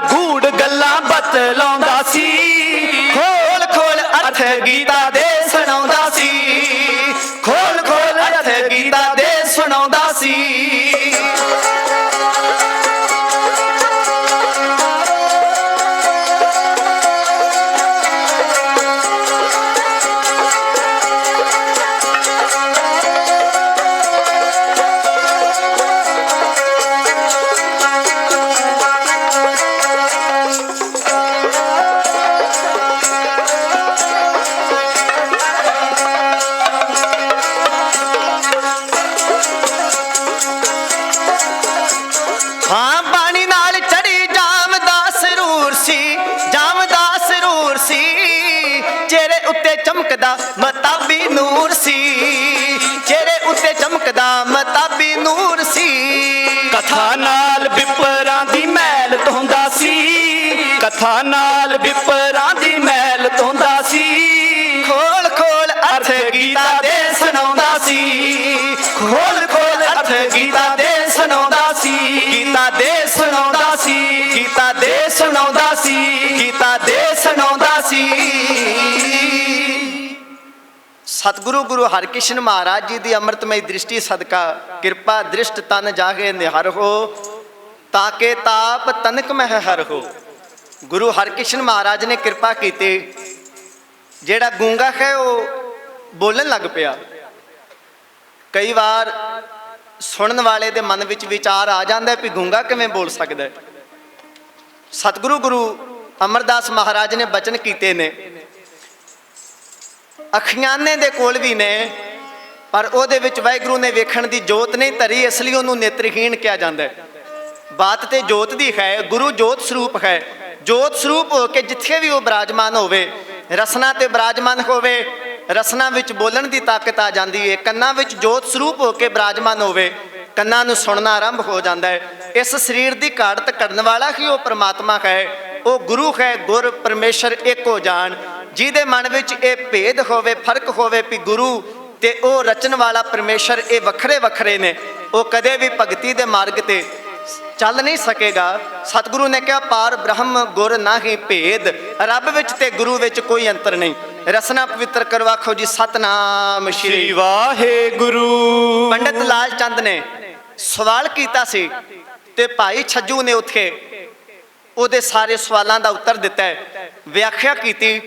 ਨੂਰ ਸੀ, ਚਿਹਰੇ ਉੱਤੇ ਚਮਕਦਾ ਮਤਾਬੀ ਨੂਰ ਸੀ। ਕਥਾ ਨਾਲ ਵਿਪਰਾਂ ਦੀ ਮੈਲ ਧੋਂਦਾ ਸੀ, ਕਥਾ ਨਾਲ ਵਿਪਰਾਂ ਦੀ ਮੈਲ ਧੋਂਦਾ ਸੀ। ਖੋਲ ਖੋਲ ਅਰਥ ਗੀਤਾ ਦੇ ਸੁਣਾਉਂਦਾ ਸੀ, ਖੋਲ ਖੋਲ ਅਰਥ ਗੀਤਾ ਦੇ ਸੁਣਾਉਂਦਾ ਸੀ, ਗੀਤਾ ਦੇ ਸੁਣਾਉਂਦਾ ਸੀ, ਗੀਤਾ ਦੇ ਸੁਣਾਉਂਦਾ ਸੀ, ਗੀਤਾ ਦੇ ਸੁਣਾਉਂਦਾ ਸੀ। ਸਤਿਗੁਰੂ ਗੁਰੂ ਹਰਿਕ੍ਰਿਸ਼ਨ ਮਹਾਰਾਜ ਜੀ ਦੀ ਅੰਮ੍ਰਿਤਮਈ ਦ੍ਰਿਸ਼ਟੀ ਸਦਕਾ ਕਿਰਪਾ ਦ੍ਰਿਸ਼ਟ ਤਨ ਜਾਗੇ ਨਿਹਰ ਹੋ, ਤਾਕੇ ਤਾਪ ਤਨਕ ਮਹਿ ਹਰ ਹੋ। ਗੁਰੂ ਹਰਿਕ੍ਰਿਸ਼ਨ ਮਹਾਰਾਜ ਨੇ ਕਿਰਪਾ ਕੀਤੀ, ਜਿਹੜਾ ਗੂੰਗਾ ਹੈ ਉਹ ਬੋਲਣ ਲੱਗ ਪਿਆ। ਕਈ ਵਾਰ ਸੁਣਨ ਵਾਲੇ ਦੇ ਮਨ ਵਿੱਚ ਵਿਚਾਰ ਆ ਜਾਂਦਾ ਵੀ ਗੂੰਗਾ ਕਿਵੇਂ ਬੋਲ ਸਕਦਾ ਹੈ। ਸਤਿਗੁਰੂ ਗੁਰੂ ਅਮਰਦਾਸ ਮਹਾਰਾਜ ਨੇ ਬਚਨ ਕੀਤੇ ਨੇ, ਅਖਿਆਨੇ ਦੇ ਕੋਲ ਵੀ ਨੇ, ਪਰ ਉਹਦੇ ਵਿੱਚ ਵਾਹਿਗੁਰੂ ਨੇ ਵੇਖਣ ਦੀ ਜੋਤ ਨਹੀਂ ਧਰੀ, ਇਸ ਲਈ ਉਹਨੂੰ ਨੇਤਰਹੀਣ ਕਿਹਾ ਜਾਂਦਾ ਹੈ। ਬਾਤ ਤੇ ਜੋਤ ਦੀ ਹੈ, ਗੁਰੂ ਜੋਤ ਸਰੂਪ ਹੈ। ਜੋਤ ਸਰੂਪ ਹੋ ਕੇ ਜਿੱਥੇ ਵੀ ਉਹ ਬਿਰਾਜਮਾਨ ਹੋਵੇ, ਰਸਨਾ ਤੇ ਬਿਰਾਜਮਾਨ ਹੋਵੇ, ਰਸਨਾ ਵਿੱਚ ਬੋਲਣ ਦੀ ਤਾਕਤ ਆ ਜਾਂਦੀ ਹੈ। ਕੰਨਾਂ ਵਿੱਚ ਜੋਤ ਸਰੂਪ ਹੋ ਕੇ ਬਿਰਾਜਮਾਨ ਹੋਵੇ, ਕੰਨਾਂ ਨੂੰ ਸੁਣਨਾ ਆਰੰਭ ਹੋ ਜਾਂਦਾ ਹੈ। ਇਸ ਸਰੀਰ ਦੀ ਘਾੜਤ ਕਰਨ ਵਾਲਾ ਹੀ ਉਹ ਪ੍ਰਮਾਤਮਾ ਹੈ, ਉਹ ਗੁਰੂ ਹੈ। ਗੁਰ ਪਰਮੇਸ਼ਰ ਇੱਕੋ ਜਾਣ, ਜਿਹਦੇ ਮਨ ਵਿੱਚ ਇਹ ਭੇਦ ਹੋਵੇ, ਫਰਕ ਹੋਵੇ ਵੀ ਗੁਰੂ ਤੇ ਉਹ ਰਚਨ ਵਾਲਾ ਪਰਮੇਸ਼ਰ ਇਹ ਵੱਖਰੇ ਵੱਖਰੇ ਨੇ, ਉਹ ਕਦੇ ਵੀ ਭਗਤੀ ਦੇ ਮਾਰਗ ਤੇ ਚੱਲ ਨਹੀਂ ਸਕੇਗਾ। ਸਤਿਗੁਰੂ ਨੇ ਕਿਹਾ ਪਾਰ ਬ੍ਰਹਮ ਗੁਰ ਨਾਹੀ ਭੇਦ, ਰੱਬ ਵਿੱਚ ਤੇ ਗੁਰੂ ਵਿੱਚ ਕੋਈ ਅੰਤਰ ਨਹੀਂ। ਰਸਨਾ ਪਵਿੱਤਰ ਕਰਵਾਖੋ ਜੀ ਸਤਨਾਮ ਸ਼੍ਰੀ ਵਾਹਿਗੁਰੂ। ਪੰਡਿਤ ਲਾਲ ਚੰਦ ਨੇ ਸਵਾਲ ਕੀਤਾ ਸੀ ਤੇ ਭਾਈ ਛੱਜੂ ਨੇ ਉੱਥੇ ਉਹਦੇ ਸਾਰੇ ਸਵਾਲਾਂ ਦਾ ਉੱਤਰ ਦਿੱਤਾ ਹੈ, ਵਿਆਖਿਆ ਕੀਤੀ।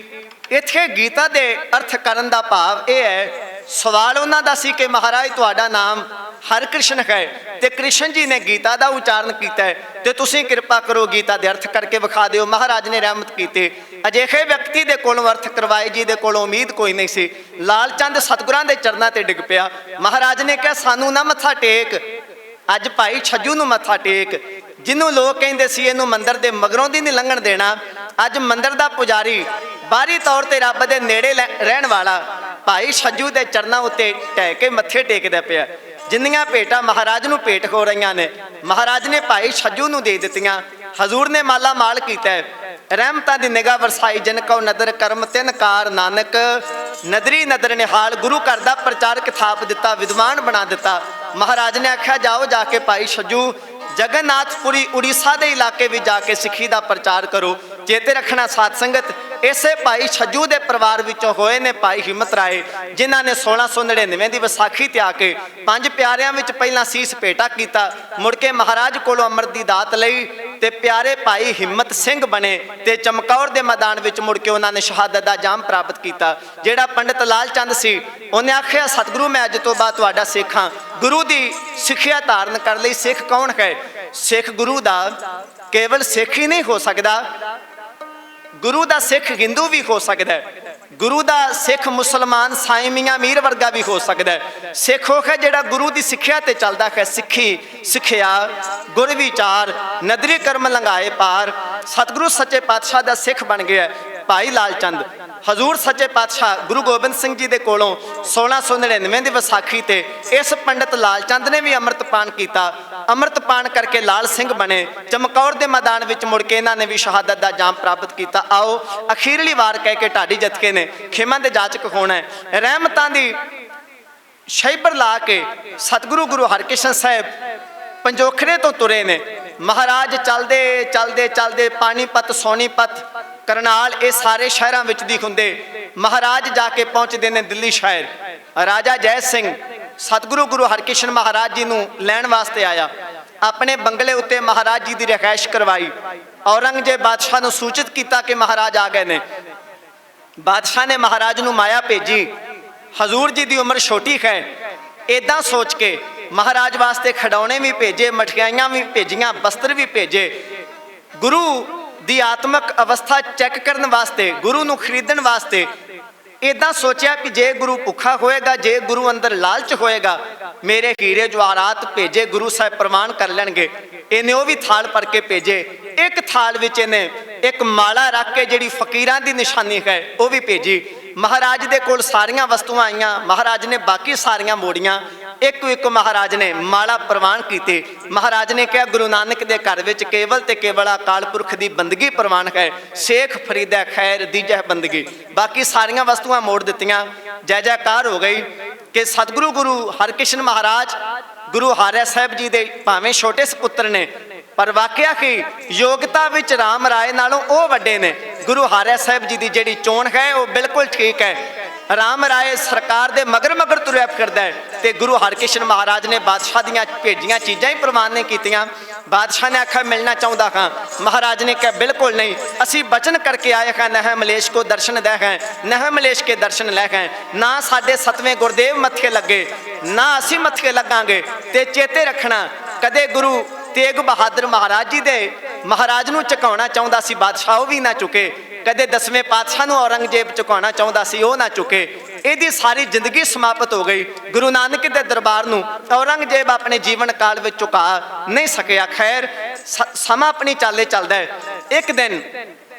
ਇੱਥੇ ਗੀਤਾ ਦੇ ਅਰਥ ਕਰਨ ਦਾ ਭਾਵ ਇਹ ਹੈ, ਸਵਾਲ ਉਹਨਾਂ ਦਾ ਸੀ ਕਿ ਮਹਾਰਾਜ ਤੁਹਾਡਾ ਨਾਮ ਹਰਿਕ੍ਰਿਸ਼ਨ ਹੈ ਤੇ ਕ੍ਰਿਸ਼ਨ ਜੀ ਨੇ ਗੀਤਾ ਦਾ ਉਚਾਰਨ ਕੀਤਾ ਹੈ, ਤੇ ਤੁਸੀਂ ਕਿਰਪਾ ਕਰੋ ਗੀਤਾ ਦੇ ਅਰਥ ਕਰਕੇ ਵਿਖਾ ਦਿਓ। ਮਹਾਰਾਜ ਨੇ ਰਹਿਮਤ ਕੀਤੀ। ਅਜਿਹੇ ਵਿਅਕਤੀ ਦੇ ਕੋਲੋਂ ਅਰਥ ਕਰਵਾਏ ਜਿਹਦੇ ਕੋਲੋਂ ਉਮੀਦ ਕੋਈ ਨਹੀਂ ਸੀ। ਲਾਲ ਚੰਦ ਸਤਿਗੁਰਾਂ ਦੇ ਚਰਨਾਂ ਤੇ ਡਿੱਗ ਪਿਆ। ਮਹਾਰਾਜ ਨੇ ਕਿਹਾ ਸਾਨੂੰ ਨਾ ਮੱਥਾ ਟੇਕ, ਅੱਜ ਭਾਈ ਛੱਜੂ ਨੂੰ ਮੱਥਾ ਟੇਕ। ਜਿਹਨੂੰ ਲੋਕ ਕਹਿੰਦੇ ਸੀ ਇਹਨੂੰ ਮੰਦਿਰ ਦੇ ਮਗਰੋਂ ਦੀ ਨਹੀਂ ਲੰਘਣ ਦੇਣਾ, ਅੱਜ ਮੰਦਿਰ ਦਾ ਪੁਜਾਰੀ, ਬਾਹਰੀ ਤੌਰ ਤੇ ਰੱਬ ਦੇ ਨੇੜੇ ਰਹਿਣ ਵਾਲਾ ਭਾਈ ਛੱਜੂ ਦੇ ਚਰਨਾਂ ਉੱਤੇ ਢਹਿ ਕੇ ਮੱਥੇ ਟੇਕਦਾ ਪਿਆ। ਜਿੰਨੀਆਂ ਭੇਟਾਂ ਮਹਾਰਾਜ ਨੂੰ ਭੇਟ ਹੋ ਰਹੀਆਂ ਨੇ, ਮਹਾਰਾਜ ਨੇ ਭਾਈ ਛੱਜੂ ਨੂੰ ਦੇ ਦਿੱਤੀਆਂ। ਹਜ਼ੂਰ ਨੇ ਮਾਲਾ ਮਾਲ ਕੀਤਾ ਹੈ। ਰਹਿਮਤਾਂ ਦੀ ਨਿਗਾਹ ਵਰਸਾਈ, ਜਿਨ ਕਉ ਨਦਰ ਕਰਮ ਤਿਨ ਕਾਰ, ਨਾਨਕ ਨਦਰੀ ਨਦਰ ਨਿਹਾਲ। ਗੁਰੂ ਘਰ ਦਾ ਪ੍ਰਚਾਰਕ ਥਾਪ ਦਿੱਤਾ, ਵਿਦਵਾਨ ਬਣਾ ਦਿੱਤਾ। ਮਹਾਰਾਜ ਨੇ ਆਖਿਆ ਜਾਓ ਜਾ ਕੇ ਭਾਈ ਛੱਜੂ ਜਗਨਨਾਥਪੁਰੀ ਉੜੀਸਾ ਦੇ ਇਲਾਕੇ ਵਿੱਚ ਜਾ ਕੇ ਸਿੱਖੀ ਦਾ ਪ੍ਰਚਾਰ ਕਰੋ। ਚੇਤੇ ਰੱਖਣਾ ਸਾਧ ਸੰਗਤ, ਇਸੇ ਭਾਈ ਛੱਜੂ ਦੇ ਪਰਿਵਾਰ ਵਿੱਚੋਂ ਹੋਏ ਨੇ ਭਾਈ ਹਿੰਮਤ ਰਾਏ, ਜਿਨ੍ਹਾਂ ਨੇ 1699 ਦੀ ਵਿਸਾਖੀ ਤੇ ਆ ਕੇ ਪੰਜ ਪਿਆਰਿਆਂ ਵਿੱਚ ਪਹਿਲਾਂ ਸੀਸ ਭੇਟਾ ਕੀਤਾ, ਮੁੜ ਕੇ ਮਹਾਰਾਜ ਕੋਲੋਂ ਅੰਮ੍ਰਿਤ ਦੀ ਦਾਤ ਲਈ ਤੇ ਪਿਆਰੇ ਭਾਈ ਹਿੰਮਤ ਸਿੰਘ ਬਣੇ ਤੇ ਚਮਕੌਰ ਦੇ ਮੈਦਾਨ ਵਿੱਚ ਮੁੜ ਕੇ ਉਹਨਾਂ ਨੇ ਸ਼ਹਾਦਤ ਦਾ ਜਾਮ ਪ੍ਰਾਪਤ ਕੀਤਾ। ਜਿਹੜਾ ਪੰਡਿਤ ਲਾਲ ਚੰਦ ਸੀ, ਉਹਨੇ ਆਖਿਆ ਸਤਿਗੁਰੂ ਮੈਂ ਅੱਜ ਤੋਂ ਬਾਅਦ ਤੁਹਾਡਾ ਸਿੱਖ ਹਾਂ। ਗੁਰੂ ਦੀ ਸਿੱਖਿਆ ਧਾਰਨ ਕਰਨ ਲਈ ਸਿੱਖ ਕੌਣ ਹੈ? ਸਿੱਖ ਗੁਰੂ ਦਾ ਕੇਵਲ ਸਿੱਖ ਹੀ ਨਹੀਂ ਹੋ ਸਕਦਾ, ਗੁਰੂ ਦਾ ਸਿੱਖ ਹਿੰਦੂ ਵੀ ਹੋ ਸਕਦਾ ਹੈ। ਗੁਰੂ ਦਾ ਸਿੱਖ ਮੁਸਲਮਾਨ ਸਾਈਂ ਮੀਆਂ ਮੀਰ ਵਰਗਾ ਵੀ ਹੋ ਸਕਦਾ ਹੈ। ਸਿੱਖ ਉਹ ਹੈ ਜਿਹੜਾ ਗੁਰੂ ਦੀ ਸਿੱਖਿਆ ਤੇ ਚੱਲਦਾ ਹੈ। ਸਿੱਖੀ ਸਿੱਖਿਆ ਗੁਰ ਵਿਚਾਰ, ਨਦਰੀ ਕਰਮ ਲੰਘਾਏ ਪਾਰ। ਸਤਿਗੁਰੂ ਸੱਚੇ ਪਾਤਸ਼ਾਹ ਦਾ ਸਿੱਖ ਬਣ ਗਿਆ ਭਾਈ ਲਾਲ ਚੰਦ। ਹਜ਼ੂਰ ਸੱਚੇ ਪਾਤਸ਼ਾਹ ਗੁਰੂ ਗੋਬਿੰਦ ਸਿੰਘ ਜੀ ਦੇ ਕੋਲੋਂ 1699 ਦੀ ਵਿਸਾਖੀ ਤੇ ਇਸ ਪੰਡਿਤ ਲਾਲ ਚੰਦ ਨੇ ਵੀ ਅੰਮ੍ਰਿਤਪਾਨ ਕੀਤਾ। ਅੰਮ੍ਰਿਤਪਾਨ ਕਰਕੇ ਲਾਲ ਸਿੰਘ ਬਣੇ। ਚਮਕੌਰ ਦੇ ਮੈਦਾਨ ਵਿੱਚ ਮੁੜ ਕੇ ਇਹਨਾਂ ਨੇ ਵੀ ਸ਼ਹਾਦਤ ਦਾ ਜਾਮ ਪ੍ਰਾਪਤ ਕੀਤਾ। ਆਓ ਅਖੀਰਲੀ ਵਾਰ ਕਹਿ ਕੇ ਢਾਡੀ ਜਥਕੇ ਨੇ ਖੇਮਾਂ ਦੇ ਜਾਚਕ ਹੋਣਾ ਹੈ। ਰਹਿਮਤਾਂ ਦੀ ਸ਼ੈਬਰ ਲਾ ਕੇ ਸਤਿਗੁਰੂ ਗੁਰੂ ਹਰਿਕ੍ਰਿਸ਼ਨ ਸਾਹਿਬ ਪੰਜੋਖਰੇ ਤੋਂ ਤੁਰੇ ਨੇ। ਮਹਾਰਾਜ ਚੱਲਦੇ ਚੱਲਦੇ ਚੱਲਦੇ ਪਾਣੀਪਤ, ਸੋਨੀਪਤ, ਕਰਨਾਲ, ਇਹ ਸਾਰੇ ਸ਼ਹਿਰਾਂ ਵਿੱਚ ਦੀ ਹੁੰਦੇ ਮਹਾਰਾਜ ਜਾ ਕੇ ਪਹੁੰਚਦੇ ਨੇ ਦਿੱਲੀ ਸ਼ਹਿਰ। ਰਾਜਾ ਜੈ ਸਿੰਘ ਸਤਿਗੁਰੂ ਗੁਰੂ ਹਰਿਕ੍ਰਿਸ਼ਨ ਮਹਾਰਾਜ ਜੀ ਨੂੰ ਲੈਣ ਵਾਸਤੇ ਆਇਆ। ਆਪਣੇ ਬੰਗਲੇ ਉੱਤੇ ਮਹਾਰਾਜ ਜੀ ਦੀ ਰਿਹਾਇਸ਼ ਕਰਵਾਈ। ਔਰੰਗਜ਼ੇਬ ਬਾਦਸ਼ਾਹ ਨੂੰ ਸੂਚਿਤ ਕੀਤਾ ਕਿ ਮਹਾਰਾਜ ਆ ਗਏ ਨੇ। ਬਾਦਸ਼ਾਹ ਨੇ ਮਹਾਰਾਜ ਨੂੰ ਮਾਇਆ ਭੇਜੀ। ਹਜ਼ੂਰ ਜੀ ਦੀ ਉਮਰ ਛੋਟੀ ਹੈ, ਇਦਾਂ ਸੋਚ ਕੇ ਮਹਾਰਾਜ ਵਾਸਤੇ ਖਿਡੌਣੇ ਵੀ ਭੇਜੇ, ਮਠਿਆਈਆਂ ਵੀ ਭੇਜੀਆਂ, ਬਸਤਰ ਵੀ ਭੇਜੇ। ਗੁਰੂ ਦੀ ਆਤਮਿਕ ਅਵਸਥਾ ਚੈੱਕ ਕਰਨ ਵਾਸਤੇ, ਗੁਰੂ ਨੂੰ ਖਰੀਦਣ ਵਾਸਤੇ ਇਦਾਂ ਸੋਚਿਆ ਕਿ ਜੇ ਗੁਰੂ ਭੁੱਖਾ ਹੋਏਗਾ, ਜੇ ਗੁਰੂ ਅੰਦਰ ਲਾਲਚ ਹੋਏਗਾ, ਮੇਰੇ ਹੀਰੇ ਜਵਾਹਰਾਤ ਭੇਜੇ ਗੁਰੂ ਸਾਹਿਬ ਪ੍ਰਵਾਨ ਕਰ ਲੈਣਗੇ। ਇਹਨੇ ਉਹ ਵੀ ਥਾਲ ਭਰ ਕੇ ਭੇਜੇ। ਇੱਕ ਥਾਲ ਵਿੱਚ ਇਹਨੇ ਇੱਕ ਮਾਲਾ ਰੱਖ ਕੇ ਜਿਹੜੀ ਫਕੀਰਾਂ ਦੀ ਨਿਸ਼ਾਨੀ ਹੈ ਉਹ ਵੀ ਭੇਜੀ। ਮਹਾਰਾਜ ਦੇ ਕੋਲ ਸਾਰੀਆਂ ਵਸਤੂਆਂ ਆਈਆਂ, ਮਹਾਰਾਜ ਨੇ ਬਾਕੀ ਸਾਰੀਆਂ ਮੋੜੀਆਂ, ਇੱਕ ਮਹਾਰਾਜ ਨੇ ਮਾਲਾ ਪ੍ਰਵਾਨ ਕੀਤੇ। ਮਹਾਰਾਜ ਨੇ ਕਿਹਾ ਗੁਰੂ ਨਾਨਕ ਦੇ ਘਰ ਵਿੱਚ ਕੇਵਲ ਤੇ ਕੇਵਲ ਅਕਾਲ ਪੁਰਖ ਦੀ ਬੰਦਗੀ ਪ੍ਰਵਾਨ ਹੈ, ਸ਼ੇਖ ਫਰੀਦਾ ਖੈਰ ਦੀਜੈ ਬੰਦਗੀ। ਬਾਕੀ ਸਾਰੀਆਂ ਵਸਤੂਆਂ ਮੋੜ ਦਿੱਤੀਆਂ। ਜੈ ਜੈਕਾਰ ਹੋ ਗਈ ਕਿ ਸਤਿਗੁਰੂ ਗੁਰੂ ਹਰਕ੍ਰਿਸ਼ਨ ਮਹਾਰਾਜ ਗੁਰੂ ਹਾਰਿਆ ਸਾਹਿਬ ਜੀ ਦੇ ਭਾਵੇਂ ਛੋਟੇ ਸੁਪੁੱਤਰ ਨੇ, ਪਰ ਵਾਕਿਆ ਕਿ ਯੋਗਤਾ ਵਿੱਚ ਰਾਮ ਰਾਏ ਨਾਲੋਂ ਉਹ ਵੱਡੇ ਨੇ। ਗੁਰੂ ਹਾਰਿਆ ਸਾਹਿਬ ਜੀ ਦੀ ਜਿਹੜੀ ਚੋਣ ਹੈ ਉਹ ਬਿਲਕੁਲ ਠੀਕ ਹੈ। ਰਾਮ ਰਾਏ ਸਰਕਾਰ ਦੇ ਮਗਰ ਤੁਰਿਆ ਫਿਰਦਾ ਹੈ ਤੇ ਗੁਰੂ ਹਰਕ੍ਰਿਸ਼ਨ ਮਹਾਰਾਜ ਨੇ ਬਾਦਸ਼ਾਹ ਦੀਆਂ ਭੇਜੀਆਂ ਚੀਜ਼ਾਂ ਹੀ ਪ੍ਰਵਾਨ ਨਹੀਂ ਕੀਤੀਆਂ। ਬਾਦਸ਼ਾਹ ਨੇ ਆਖਿਆ ਮਿਲਣਾ ਚਾਹੁੰਦਾ ਹਾਂ। ਮਹਾਰਾਜ ਨੇ ਕਿਹਾ ਬਿਲਕੁਲ ਨਹੀਂ, ਅਸੀਂ ਬਚਨ ਕਰਕੇ ਆਏ ਹਾਂ, ਨਹਿ ਮਲੇਸ਼ ਕੋ ਦਰਸ਼ਨ ਦੇ ਹੈ, ਨਹਿ ਮਲੇਸ਼ ਕੇ ਦਰਸ਼ਨ ਲੈ ਹੈ। ਨਾ ਸਾਡੇ ਸਤਵੇਂ ਗੁਰਦੇਵ ਮੱਥੇ ਲੱਗੇ, ਨਾ ਅਸੀਂ ਮੱਥੇ ਲੱਗਾਂਗੇ। ਤੇ ਚੇਤੇ ਰੱਖਣਾ, ਕਦੇ ਗੁਰੂ ਤੇਗ ਬਹਾਦਰ ਮਹਾਰਾਜ ਜੀ ਦੇ ਮਹਾਰਾਜ ਨੂੰ ਝੁਕਾਉਣਾ ਚਾਹੁੰਦਾ ਸੀ ਬਾਦਸ਼ਾਹ, ਉਹ ਵੀ ਨਾ ਝੁਕੇ। ਕਦੇ 10ਵੇਂ ਪਾਤਸ਼ਾਹ ਨੂੰ ਔਰੰਗਜ਼ੇਬ ਝੁਕਾਉਣਾ ਚਾਹੁੰਦਾ ਸੀ, ਉਹ ਨਾ ਝੁਕੇ। ਇਹਦੀ ਸਾਰੀ ਜ਼ਿੰਦਗੀ ਸਮਾਪਤ ਹੋ ਗਈ। ਗੁਰੂ ਨਾਨਕ ਦੇ ਦਰਬਾਰ ਨੂੰ ਔਰੰਗਜ਼ੇਬ ਆਪਣੇ ਜੀਵਨ ਕਾਲ ਵਿੱਚ ਝੁਕਾ ਨਹੀਂ ਸਕਿਆ। ਖੈਰ ਸਮਾਂ ਆਪਣੀ ਚਾਲੇ ਚੱਲਦਾ ਹੈ। ਇੱਕ ਦਿਨ